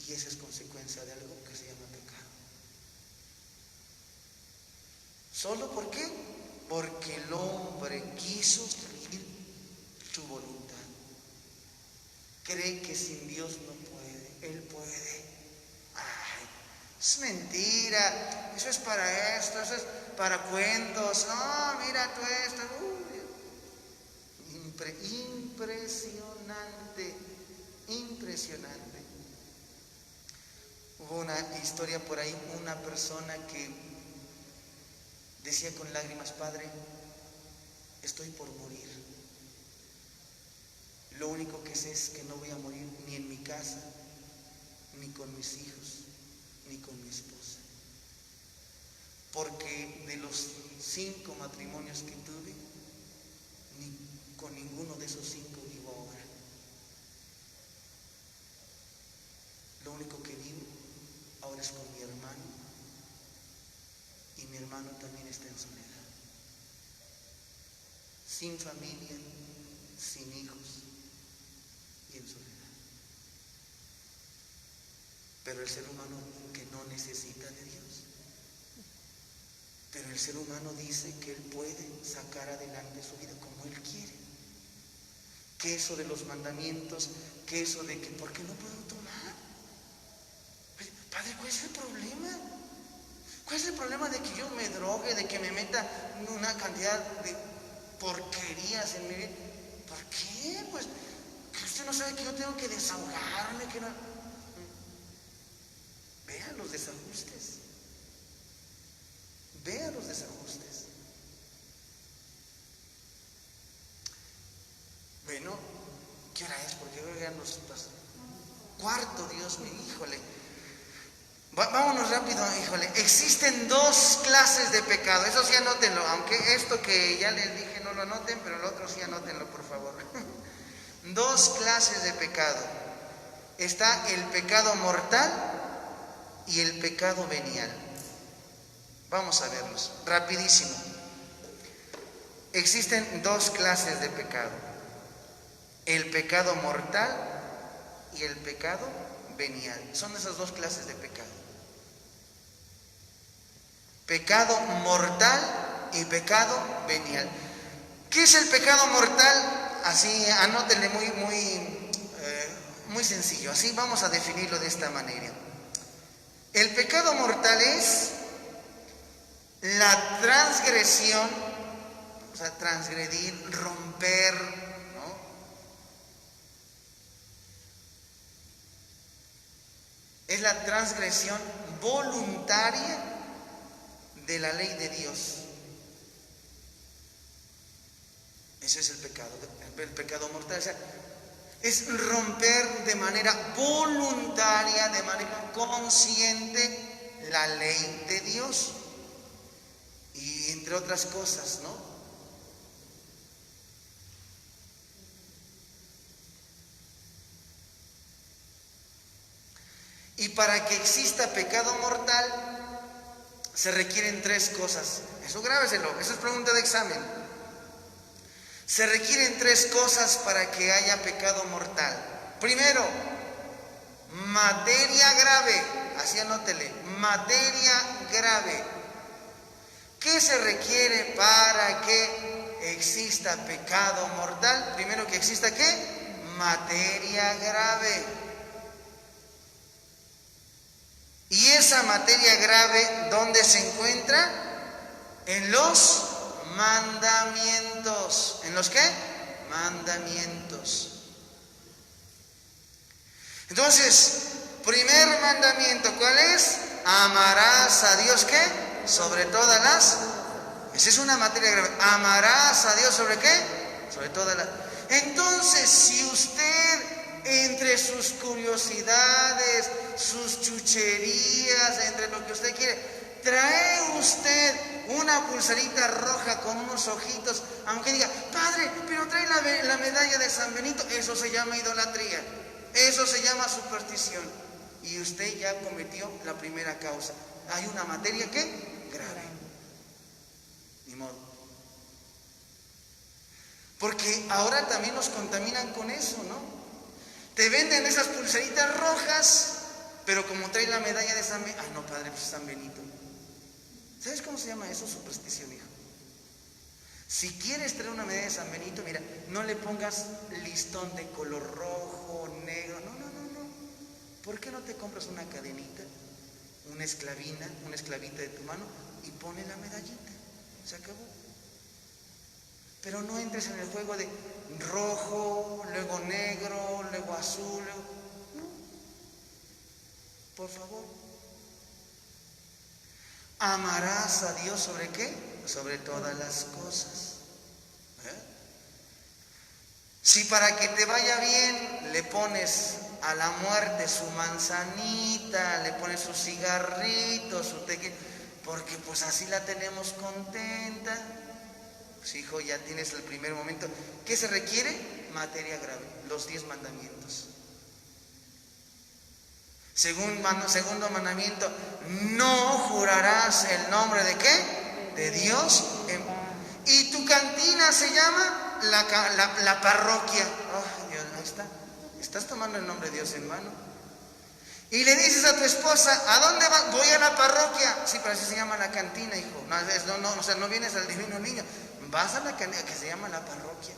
A: Y esa es consecuencia de algo que se llama pecado. ¿Solo por qué? Porque el hombre quiso seguir su voluntad. Cree que sin Dios no puede. Él puede. Ay, es mentira. Eso es para esto, eso es para cuentos. No, mira tú esto. Impresionante. Hubo una historia por ahí, una persona que decía con lágrimas, Padre, estoy por morir. Lo único que sé es que no voy a morir ni en mi casa, ni con mis hijos, ni con mi esposa. Porque de los 5 matrimonios que tuve, ni con ninguno de esos 5 vivo ahora. Lo único que vivo ahora es con mi hermano, y mi hermano también está en soledad. Sin familia, sin hijos y en soledad. Pero el ser humano que no necesita de Dios. Pero el ser humano dice que él puede sacar adelante su vida como él quiere. Que eso de los mandamientos, que eso de que, ¿por qué no puedo tomar? Pues, Padre, ¿cuál es el problema? ¿Cuál es el problema de que yo me drogue, de que me meta una cantidad de porquerías en mi vida? ¿Por qué? Pues, que usted no sabe que yo tengo que desahogarme, que no... Vea los desajustes. Vea los desajustes. Bueno, ¿qué hora es? Porque creo que ya nos pasa. Cuarto, Dios mío, híjole. Vámonos rápido, híjole. Existen 2 clases de pecado. Eso sí anótenlo, aunque esto que ya les dije no lo anoten, pero lo otro sí anótenlo, por favor. 2 clases de pecado. Está el pecado mortal y el pecado venial. Vamos a verlos, rapidísimo. Existen 2 clases de pecado. El pecado mortal y el pecado venial. Son esas 2 clases de pecado. Pecado mortal y pecado venial. ¿Qué es el pecado mortal? Así, anótenle muy sencillo. Así vamos a definirlo de esta manera. El pecado mortal es la transgresión, o sea, transgredir, romper, ¿no? Es la transgresión voluntaria de la ley de Dios. Ese es el pecado mortal. O sea, es romper de manera voluntaria, de manera consciente la ley de Dios. Y entre otras cosas, ¿no? Y para que exista pecado mortal, se requieren 3 cosas. Eso grábeselo, eso es pregunta de examen. Se requieren 3 cosas para que haya pecado mortal. Primero, materia grave. Así anótele, materia grave. ¿Qué se requiere para que exista pecado mortal? Primero, que exista ¿qué? Materia grave. Y esa materia grave, ¿dónde se encuentra? En los mandamientos. ¿En los qué? Mandamientos. Entonces, primer mandamiento, ¿cuál es? Amarás a Dios, ¿qué? Sobre todas las... Esa es una materia grave. Amarás a Dios sobre qué? Sobre todas las... Entonces, si usted, entre sus curiosidades, sus chucherías, entre lo que usted quiere, trae usted una pulserita roja con unos ojitos, aunque diga, padre, pero trae la medalla de San Benito, eso se llama idolatría, eso se llama superstición, y usted ya cometió la primera causa. Hay una materia que grave, ni modo, porque ahora también nos contaminan con eso, ¿no? Te venden esas pulseritas rojas, pero como trae la medalla de San Benito, ay no, padre, pues San Benito. ¿Sabes cómo se llama eso? Superstición, hijo. Si quieres traer una medalla de San Benito, mira, no le pongas listón de color rojo, negro, no. ¿Por qué no te compras una cadenita, una esclavita de tu mano y pone la medallita? Se acabó. Pero no entres en el juego de rojo, luego negro, luego azul, luego... No. Por favor. Amarás a Dios ¿sobre qué? Sobre todas las cosas. Si para que te vaya bien le pones a la muerte su manzanita, le pones su cigarrito, su tequila, porque pues así la tenemos contenta. Pues hijo, ya tienes el primer momento. ¿Qué se requiere? Materia grave, los 10 mandamientos. Segundo mandamiento, no jurarás el nombre de ¿qué? De Dios. Y tu cantina se llama la parroquia. Oh, Dios, ahí está. Estás tomando el nombre de Dios en mano. Y le dices a tu esposa, ¿a dónde vas? Voy a la parroquia. Sí, pero así se llama la cantina, hijo. No, o sea, no vienes al Divino Niño. Vas a la cantina que se llama la parroquia.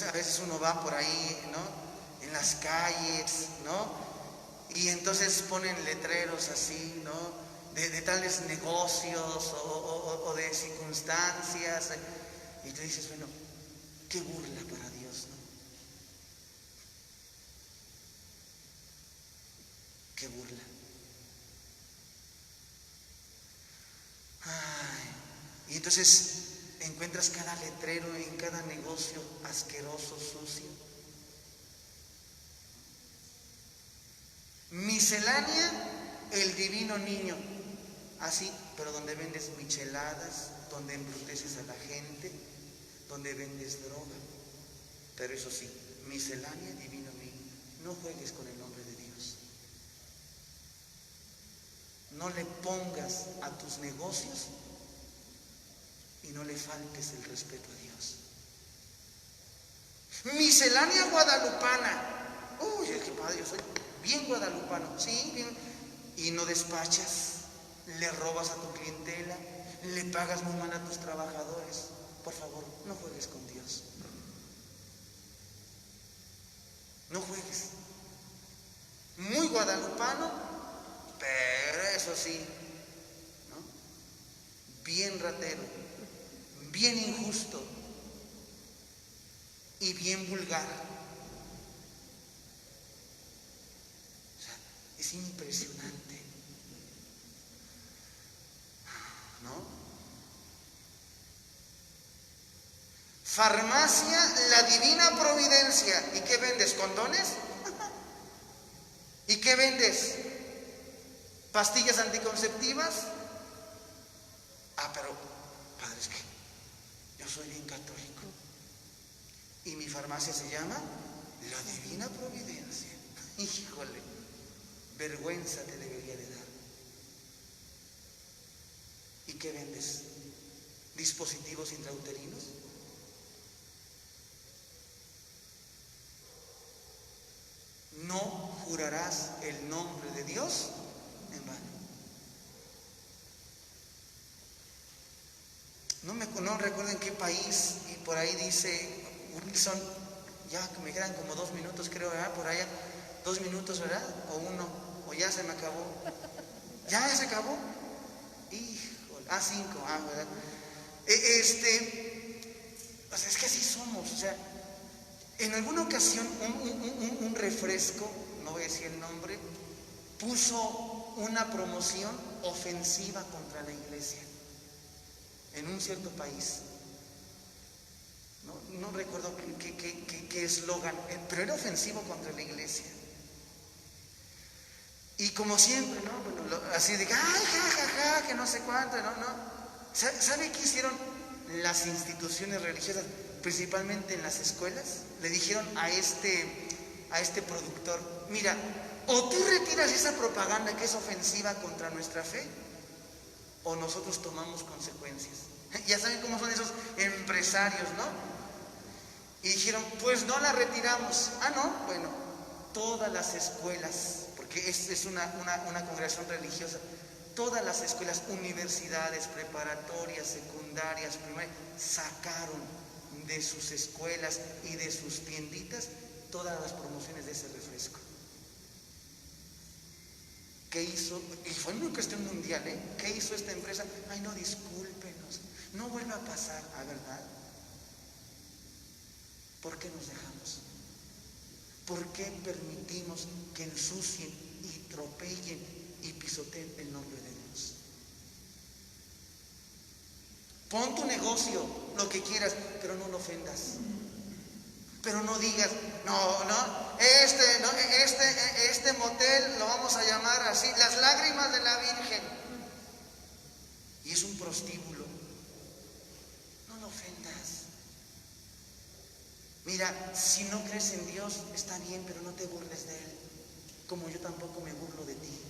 A: A veces uno va por ahí, ¿no? En las calles, ¿no? Y entonces ponen letreros así, ¿no? De tales negocios o de circunstancias. Y tú dices, bueno, qué burla para Dios, ¿no? Qué burla. Ay, y entonces encuentras cada letrero en cada negocio asqueroso, sucio. Miscelánea, el Divino Niño. Así, pero donde vendes micheladas, donde embruteces a la gente, donde vendes droga. Pero eso sí, miscelánea, Divino Niño. No juegues con el nombre de Dios. No le pongas a tus negocios y no le faltes el respeto a Dios. Miscelánea guadalupana. Uy, qué padre, yo soy bien guadalupano. Sí, bien. Y no despachas, le robas a tu clientela, le pagas muy mal a tus trabajadores. Por favor, no juegues con Dios. No juegues. Muy guadalupano, pero eso sí, ¿no? Bien ratero, bien injusto y bien vulgar. O sea, es impresionante, ¿no? Farmacia La Divina Providencia. ¿Y qué vendes? ¿Condones? ¿Y qué vendes? ¿Pastillas anticonceptivas? Pero, padre, es que yo soy bien católico. Y mi farmacia se llama La Divina Providencia. Híjole, vergüenza te debería de dar. ¿Y qué vendes? ¿Dispositivos intrauterinos? No jurarás el nombre de Dios en vano. No recuerdo en qué país, y por ahí dice Wilson, ya que me quedan como 2 minutos, creo, ¿verdad? Por allá, 2 minutos, ¿verdad? O 1, o ya se me acabó. ¿Ya se acabó? Híjole, 5, ¿verdad? O sea, es que así somos, o sea, en alguna ocasión un refresco, no voy a decir el nombre, puso una promoción ofensiva contra la iglesia en un cierto país. No recuerdo qué eslogan, pero era ofensivo contra la iglesia. Y como siempre, ¿no? Bueno, así de, ay, ja, que no sé cuánto, no. ¿Sabe qué hicieron las instituciones religiosas, principalmente en las escuelas? Le dijeron a este productor, mira, o tú retiras esa propaganda que es ofensiva contra nuestra fe, o nosotros tomamos consecuencias. Ya saben cómo son esos empresarios, ¿no? Y dijeron, pues no la retiramos. No, bueno, todas las escuelas, porque es una congregación religiosa, todas las escuelas, universidades, preparatorias, secundarias, primarias, sacaron de sus escuelas y de sus tienditas todas las promociones de ese refresco. ¿Qué hizo? Y fue una cuestión mundial, ¿eh? ¿Qué hizo esta empresa? Ay, no, discúlpenos, no vuelva a pasar, ¿verdad? ¿Por qué nos dejamos? ¿Por qué permitimos que ensucien y tropellen y pisoteen el nombre de Dios? Pon tu negocio, lo que quieras, pero no lo ofendas. Pero no digas, este motel lo vamos a llamar así, las lágrimas de la Virgen. Y es un prostíbulo. No lo ofendas. Mira, si no crees en Dios, está bien, pero no te burles de Él, como yo tampoco me burlo de ti.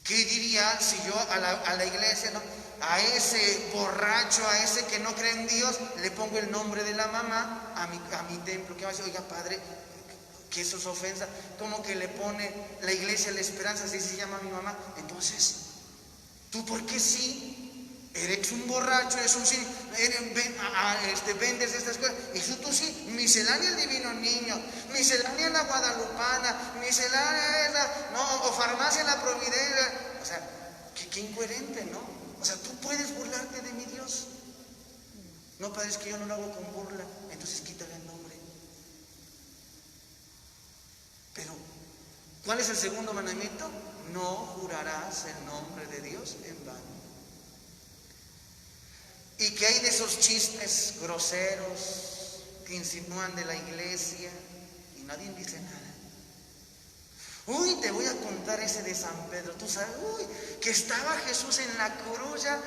A: ¿Qué diría si yo a la iglesia, ¿no? A ese borracho, a ese que no cree en Dios, le pongo el nombre de la mamá a mi templo? ¿Qué va a decir? Oiga, padre, que eso es ofensa. ¿Cómo que le pone la iglesia La Esperanza, así se llama mi mamá? Entonces, ¿tú por qué sí? Eres un borracho, eres un sí, vendes estas cosas. Y tú sí, miscelánea el Divino Niño, miscelánea la Guadalupana, miscelánea o farmacia la Providencia. O sea, qué incoherente, ¿no? O sea, tú puedes burlarte de mi Dios. No, padre, es que yo no lo hago con burla. Entonces quítale el nombre. Pero, ¿cuál es el segundo mandamiento? No jurarás el nombre de Dios en vano. ¿Y qué hay de esos chistes groseros que insinúan de la iglesia? Y nadie dice nada. Uy, te voy a contar ese de San Pedro. Tú sabes, que estaba Jesús en la cruz, ya,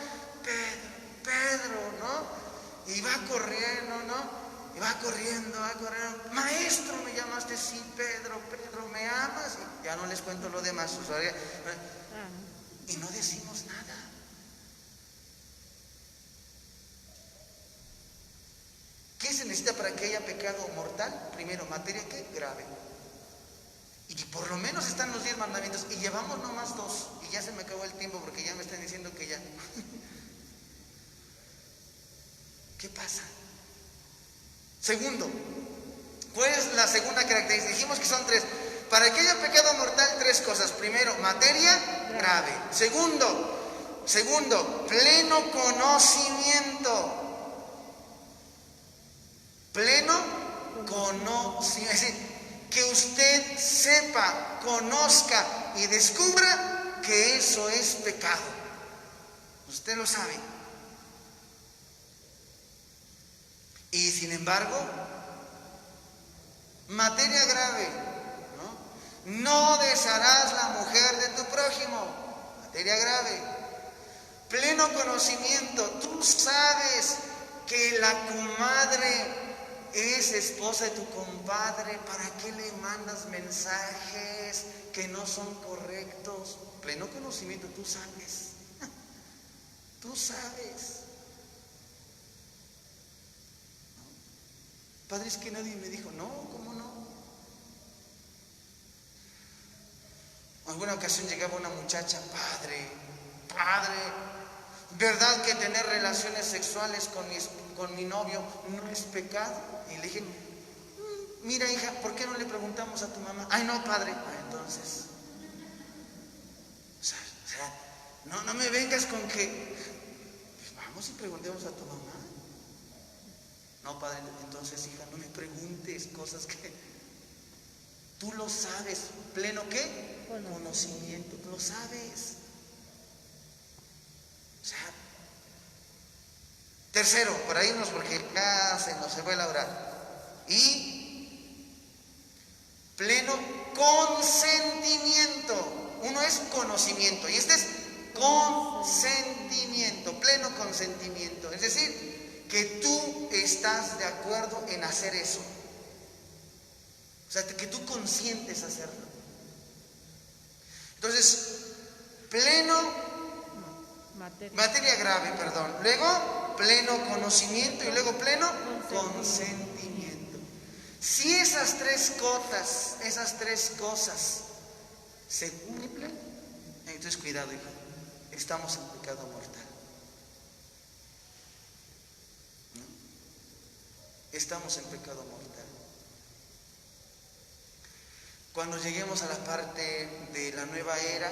A: Pedro, ¿no? Y va corriendo, ¿no? Y va corriendo. Maestro, me llamaste, sí, Pedro, ¿me amas? Y ya no les cuento lo demás. Y no decimos nada. ¿Qué se necesita para que haya pecado mortal? Primero, materia ¿qué? Grave. Y por lo menos están los 10 mandamientos. Y llevamos nomás 2. Y ya se me acabó el tiempo porque ya me están diciendo que ya. ¿Qué pasa? Segundo, ¿cuál es la segunda característica? Dijimos que son 3. Para que haya pecado mortal, 3 cosas. Primero, materia grave. Segundo, pleno conocimiento. Pleno conocimiento. Es decir, que usted sepa, conozca y descubra que eso es pecado. Usted lo sabe. Y sin embargo, materia grave, no desearás la mujer de tu prójimo. Materia grave. Pleno conocimiento. Tú sabes que la comadre es esposa de tu compadre, ¿para qué le mandas mensajes que no son correctos? Pleno conocimiento, tú sabes. Tú sabes. Padre, es que nadie me dijo. No, ¿cómo no? Alguna ocasión llegaba una muchacha, padre, ¿verdad que tener relaciones sexuales con mi novio no es pecado? Y le dije, mira hija, ¿por qué no le preguntamos a tu mamá? Ay no, padre. Entonces, no me vengas con que, pues vamos y preguntemos a tu mamá. No, padre, entonces hija, no me preguntes cosas que tú lo sabes. ¿Pleno qué? Conocimiento, tú lo sabes. O sea, tercero, para irnos porque ya se nos fue la hora. Y pleno consentimiento. Uno es conocimiento y este es consentimiento, pleno consentimiento. Es decir, que tú estás de acuerdo en hacer eso. O sea, que tú consientes hacerlo. Entonces, materia grave, perdón. Luego, pleno conocimiento y luego pleno consentimiento. Si esas tres cosas se cumplen, entonces cuidado, hijo, estamos en pecado mortal. ¿No? Estamos en pecado mortal. Cuando lleguemos a la parte de la nueva era,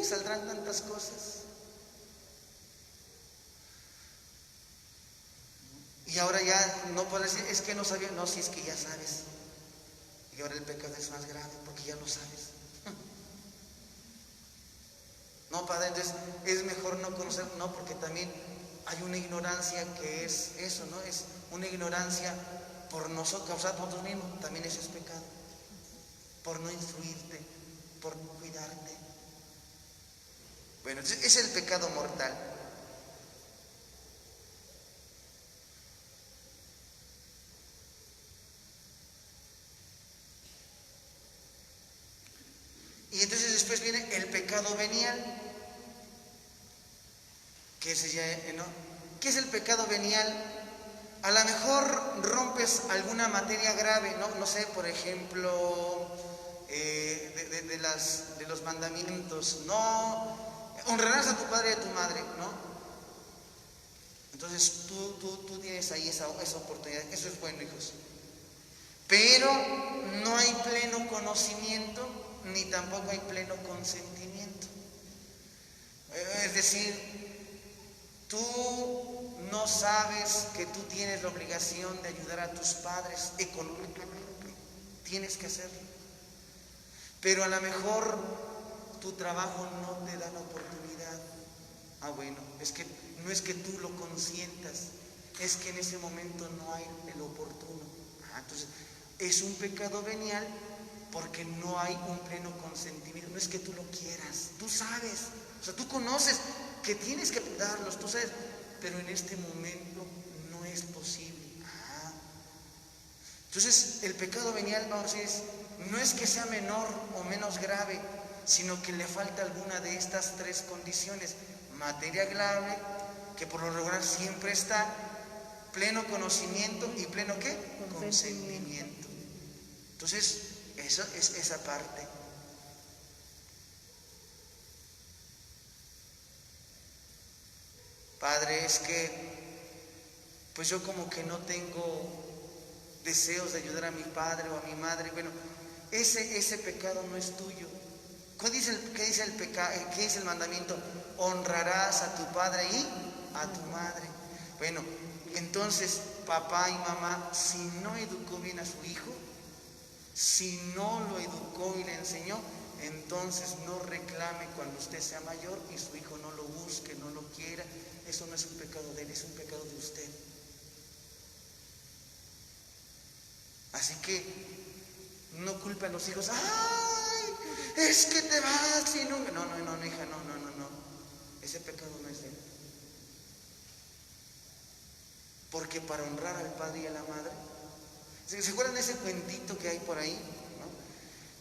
A: saldrán tantas cosas. Y ahora ya no puedes decir, es que no sabía, no, si es que ya sabes. Y ahora el pecado es más grave porque ya lo sabes. No, padre, entonces es mejor no conocer, no, porque también hay una ignorancia que es eso, ¿no? Es una ignorancia por nosotros, causada por nosotros mismos, también eso es pecado. Por no instruirte, por no cuidarte. Bueno, ese es el pecado mortal. Y entonces después viene el pecado venial. ¿Qué es el pecado venial? A lo mejor rompes alguna materia grave, no sé, por ejemplo, de los mandamientos, no honrarás a tu padre y a tu madre, ¿no? Entonces tú tienes ahí esa oportunidad, eso es bueno, hijos. Pero no hay pleno conocimiento, ni tampoco hay pleno consentimiento. Es decir, tú no sabes que tú tienes la obligación de ayudar a tus padres económicamente, tienes que hacerlo. Pero a lo mejor tu trabajo no te da la oportunidad. Bueno, es que no es que tú lo consientas, es que en ese momento no hay el oportuno. Entonces, es un pecado venial porque no hay un pleno consentimiento. No es que tú lo quieras, tú sabes, o sea, tú conoces que tienes que darlos, tú sabes, pero en este momento no es posible. Entonces, el pecado venial no es que sea menor o menos grave, sino que le falta alguna de estas tres condiciones. Materia grave, que por lo regular siempre está, pleno conocimiento y pleno ¿qué? Consentimiento. Entonces, eso es esa parte. Padre, es que pues yo como que no tengo deseos de ayudar a mi padre o a mi madre. Bueno, ese pecado no es tuyo. ¿Qué dice el mandamiento? Honrarás a tu padre y a tu madre. Bueno, entonces papá y mamá, si no educó bien a su hijo, si no lo educó y le enseñó, entonces no reclame cuando usted sea mayor y su hijo no lo busque, no lo quiera. Eso no es un pecado de él, es un pecado de usted. Así que no culpe a los hijos. ¡Ay! Es que te vas y no. No, hija, no. Ese pecado no es de él. porque para honrar al padre y a la madre. ¿Se acuerdan de ese cuentito que hay por ahí? ¿No?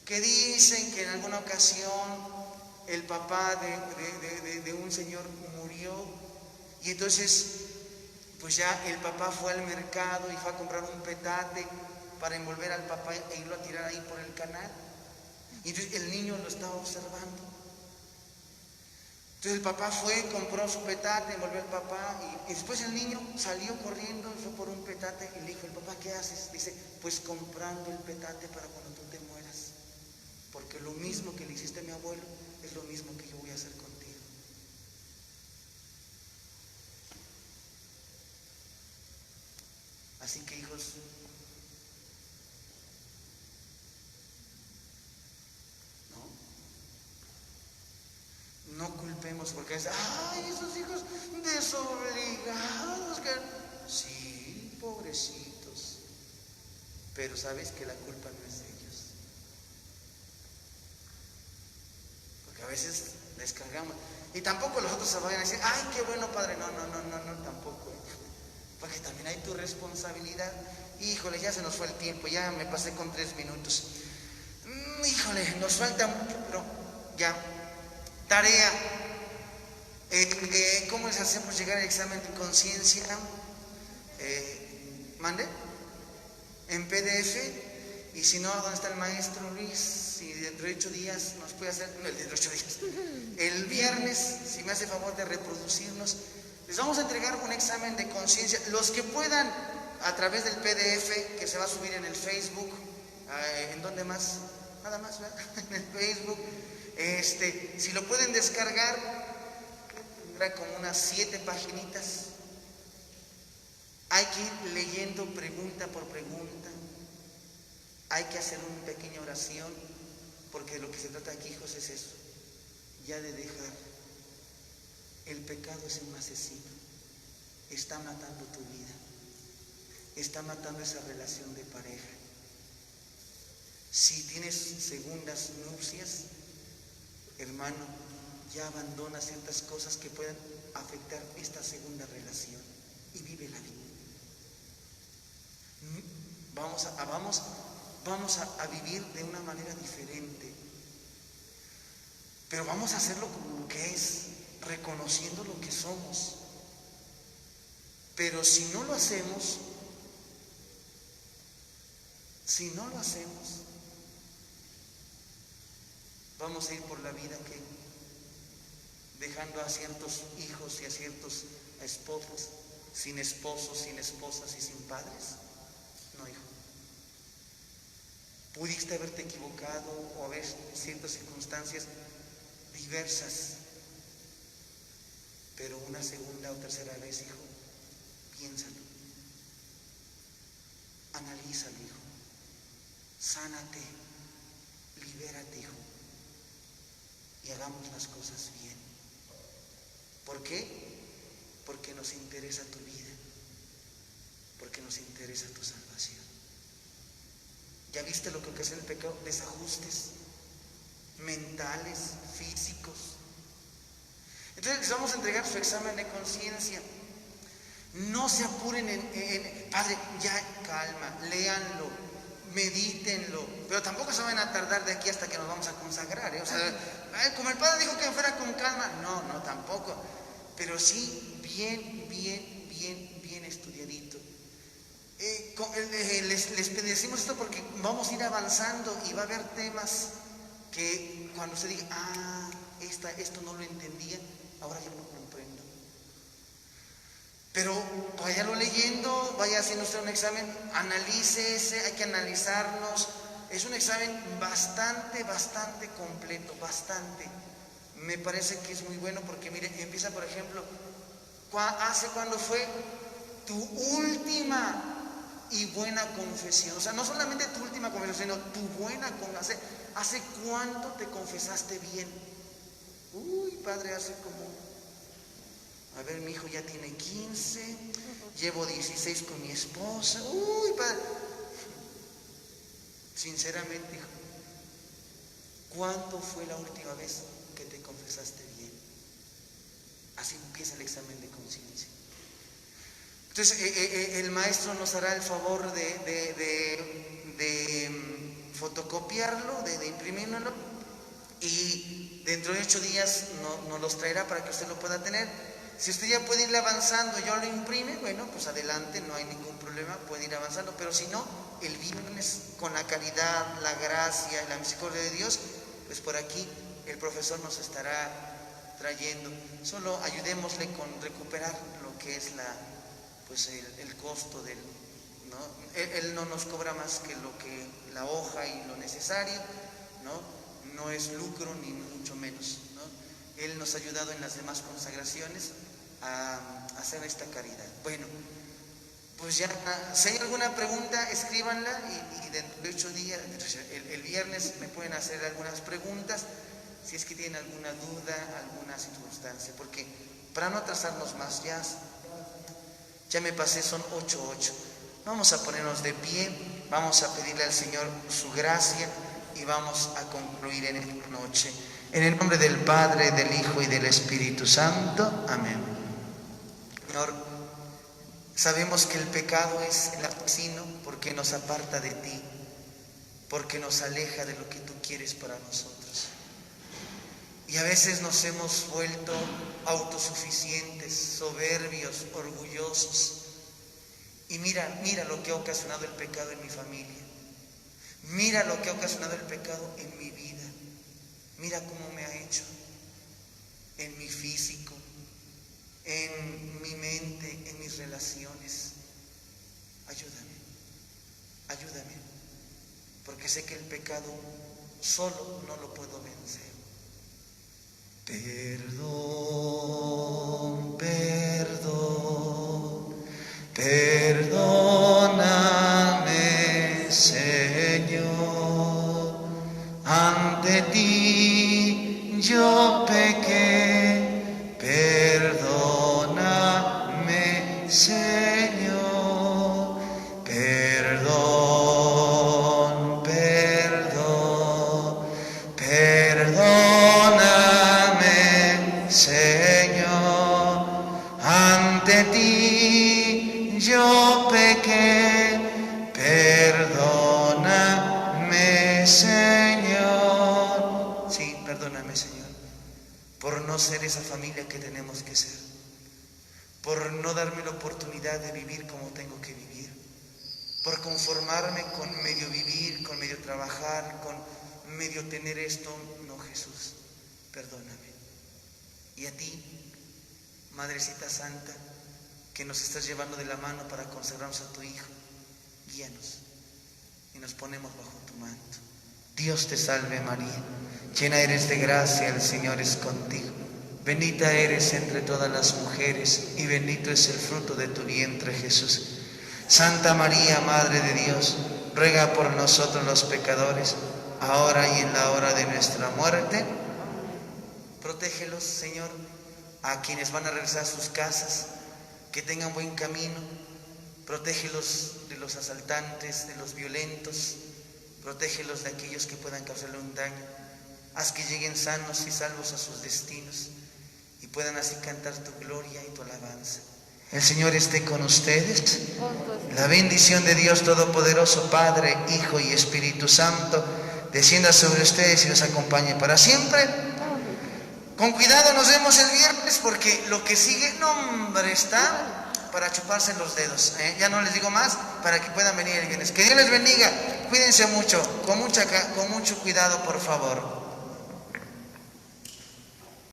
A: Que dicen que en alguna ocasión el papá de un señor murió y entonces pues ya el papá fue al mercado y fue a comprar un petate para envolver al papá e irlo a tirar ahí por el canal. Y entonces el niño lo estaba observando. Entonces el papá fue, compró su petate, envolvió al papá y después el niño salió corriendo y fue por un petate y le dijo: el papá, ¿qué haces? Dice: pues comprando el petate para cuando tú te mueras, porque lo mismo que le hiciste a mi abuelo es lo mismo que yo voy a hacer contigo. Así que, hijos, no culpemos porque es, ay, esos hijos desobligados. Sí, pobrecitos. Pero sabes que la culpa no es de ellos. Porque a veces descargamos. Y tampoco los otros se vayan a decir: ay, qué bueno, padre. No, tampoco. Porque también hay tu responsabilidad. Híjole, ya se nos fue el tiempo, ya me pasé con 3 minutos. Híjole, nos falta mucho, pero ya. Tarea. ¿Cómo les hacemos llegar al examen de conciencia? ¿Mande? En PDF. Y si no, ¿dónde está el maestro Luis? Si dentro de 8 días nos puede hacer, no, dentro de 8 días, el viernes, si me hace favor de reproducirnos, les vamos a entregar un examen de conciencia. Los que puedan, a través del PDF que se va a subir en el Facebook, ¿en dónde más? Nada más, ¿verdad? En el Facebook. Si lo pueden descargar, tendrá como unas 7 paginitas. Hay que ir leyendo pregunta por pregunta. Hay que hacer una pequeña oración, porque de lo que se trata aquí, hijos, es eso: ya de dejar. El pecado es un asesino, está matando tu vida, está matando esa relación de pareja. Si tienes segundas nupcias, hermano, ya abandona ciertas cosas que puedan afectar esta segunda relación y vive la vida. Vamos a vivir de una manera diferente, pero vamos a hacerlo como lo que es, reconociendo lo que somos. Pero si no lo hacemos, vamos a ir por la vida que dejando a ciertos hijos y a ciertos esposos, sin esposos, sin esposas y sin padres. No, hijo. Pudiste haberte equivocado o haber ciertas circunstancias diversas, pero una segunda o tercera vez, hijo, piénsalo, analízalo, hijo, sánate, libérate, hijo, y hagamos las cosas bien. ¿Por qué? Porque nos interesa tu vida, porque nos interesa tu salvación. ¿Ya viste lo que ocasiona el pecado? Desajustes mentales, físicos. Entonces les vamos a entregar su examen de conciencia. No se apuren padre, ya calma, léanlo, medítenlo, pero tampoco se van a tardar de aquí hasta que nos vamos a consagrar, ¿eh? O sea, como el padre dijo que fuera con calma, no, tampoco, pero sí bien estudiadito. Les decimos esto porque vamos a ir avanzando y va a haber temas que cuando se diga, esto no lo entendía, ahora ya lo comprendo. Pero váyalo leyendo, vaya haciendo usted un examen, analícese, hay que analizarnos. Es un examen bastante completo, bastante. Me parece que es muy bueno porque, mire, empieza, por ejemplo, ¿hace cuándo fue tu última y buena confesión? O sea, no solamente tu última confesión, sino tu buena confesión. ¿Hace cuánto te confesaste bien? Uy, padre, hace como... A ver, mi hijo ya tiene 15, llevo 16 con mi esposa. Uy, padre. Sinceramente, hijo, ¿cuándo fue la última vez que te confesaste bien? Así empieza el examen de conciencia. Entonces el maestro nos hará el favor de fotocopiarlo, de imprimirlo, y dentro de 8 días nos los traerá para que usted lo pueda tener. Si usted ya puede irle avanzando, ya lo imprime, bueno, pues adelante, no hay ningún problema, puede ir avanzando, pero si no, el viernes, con la caridad, la gracia y la misericordia de Dios, pues por aquí el profesor nos estará trayendo. Solo ayudémosle con recuperar lo que es el costo del, ¿no? Él no nos cobra más que la hoja y lo necesario, no es lucro ni mucho menos, ¿no? Él nos ha ayudado en las demás consagraciones a hacer esta caridad. Bueno, pues ya, si hay alguna pregunta, escríbanla y dentro de 8 días, el viernes me pueden hacer algunas preguntas, si es que tienen alguna duda, alguna circunstancia, porque para no atrasarnos más, ya me pasé, son 8:08. Vamos a ponernos de pie, vamos a pedirle al Señor su gracia y vamos a concluir en esta noche. En el nombre del Padre, del Hijo y del Espíritu Santo. Amén. Señor, sabemos que el pecado es el asesino porque nos aparta de ti, porque nos aleja de lo que tú quieres para nosotros. Y a veces nos hemos vuelto autosuficientes, soberbios, orgullosos. Y mira lo que ha ocasionado el pecado en mi familia. Mira lo que ha ocasionado el pecado en mi vida. Mira cómo me ha hecho en mi físico, en mi mente, en mis relaciones. Ayúdame, porque sé que el pecado solo no lo puedo vencer. Perdón, perdóname, Señor, ante ti yo pequé, perdóname, Señor, perdóname, Señor, ante ti yo pequé, perdóname, Señor. Sí, perdóname, Señor, por no ser esa familia que tenemos que ser, por no darme la oportunidad de vivir como tengo que vivir, por conformarme con medio vivir, con medio trabajar, con medio tener esto. No, Jesús, perdóname. Y a ti, Madrecita Santa, que nos estás llevando de la mano para consagrarnos a tu Hijo, guíanos y nos ponemos bajo tu manto. Dios te salve María, llena eres de gracia, el Señor es contigo. Bendita eres entre todas las mujeres y bendito es el fruto de tu vientre, Jesús. Santa María, Madre de Dios, ruega por nosotros los pecadores, ahora y en la hora de nuestra muerte. Protégelos, Señor, a quienes van a regresar a sus casas, que tengan buen camino. Protégelos de los asaltantes, de los violentos. Protégelos de aquellos que puedan causarle un daño. Haz que lleguen sanos y salvos a sus destinos y puedan así cantar tu gloria y tu alabanza. El Señor esté con ustedes. La bendición de Dios Todopoderoso, Padre, Hijo y Espíritu Santo, descienda sobre ustedes y los acompañe para siempre. Con cuidado, nos vemos el viernes, porque lo que sigue, está para chuparse los dedos. Ya no les digo más, para que puedan venir el viernes. Que Dios les bendiga, cuídense mucho, con mucho cuidado, por favor.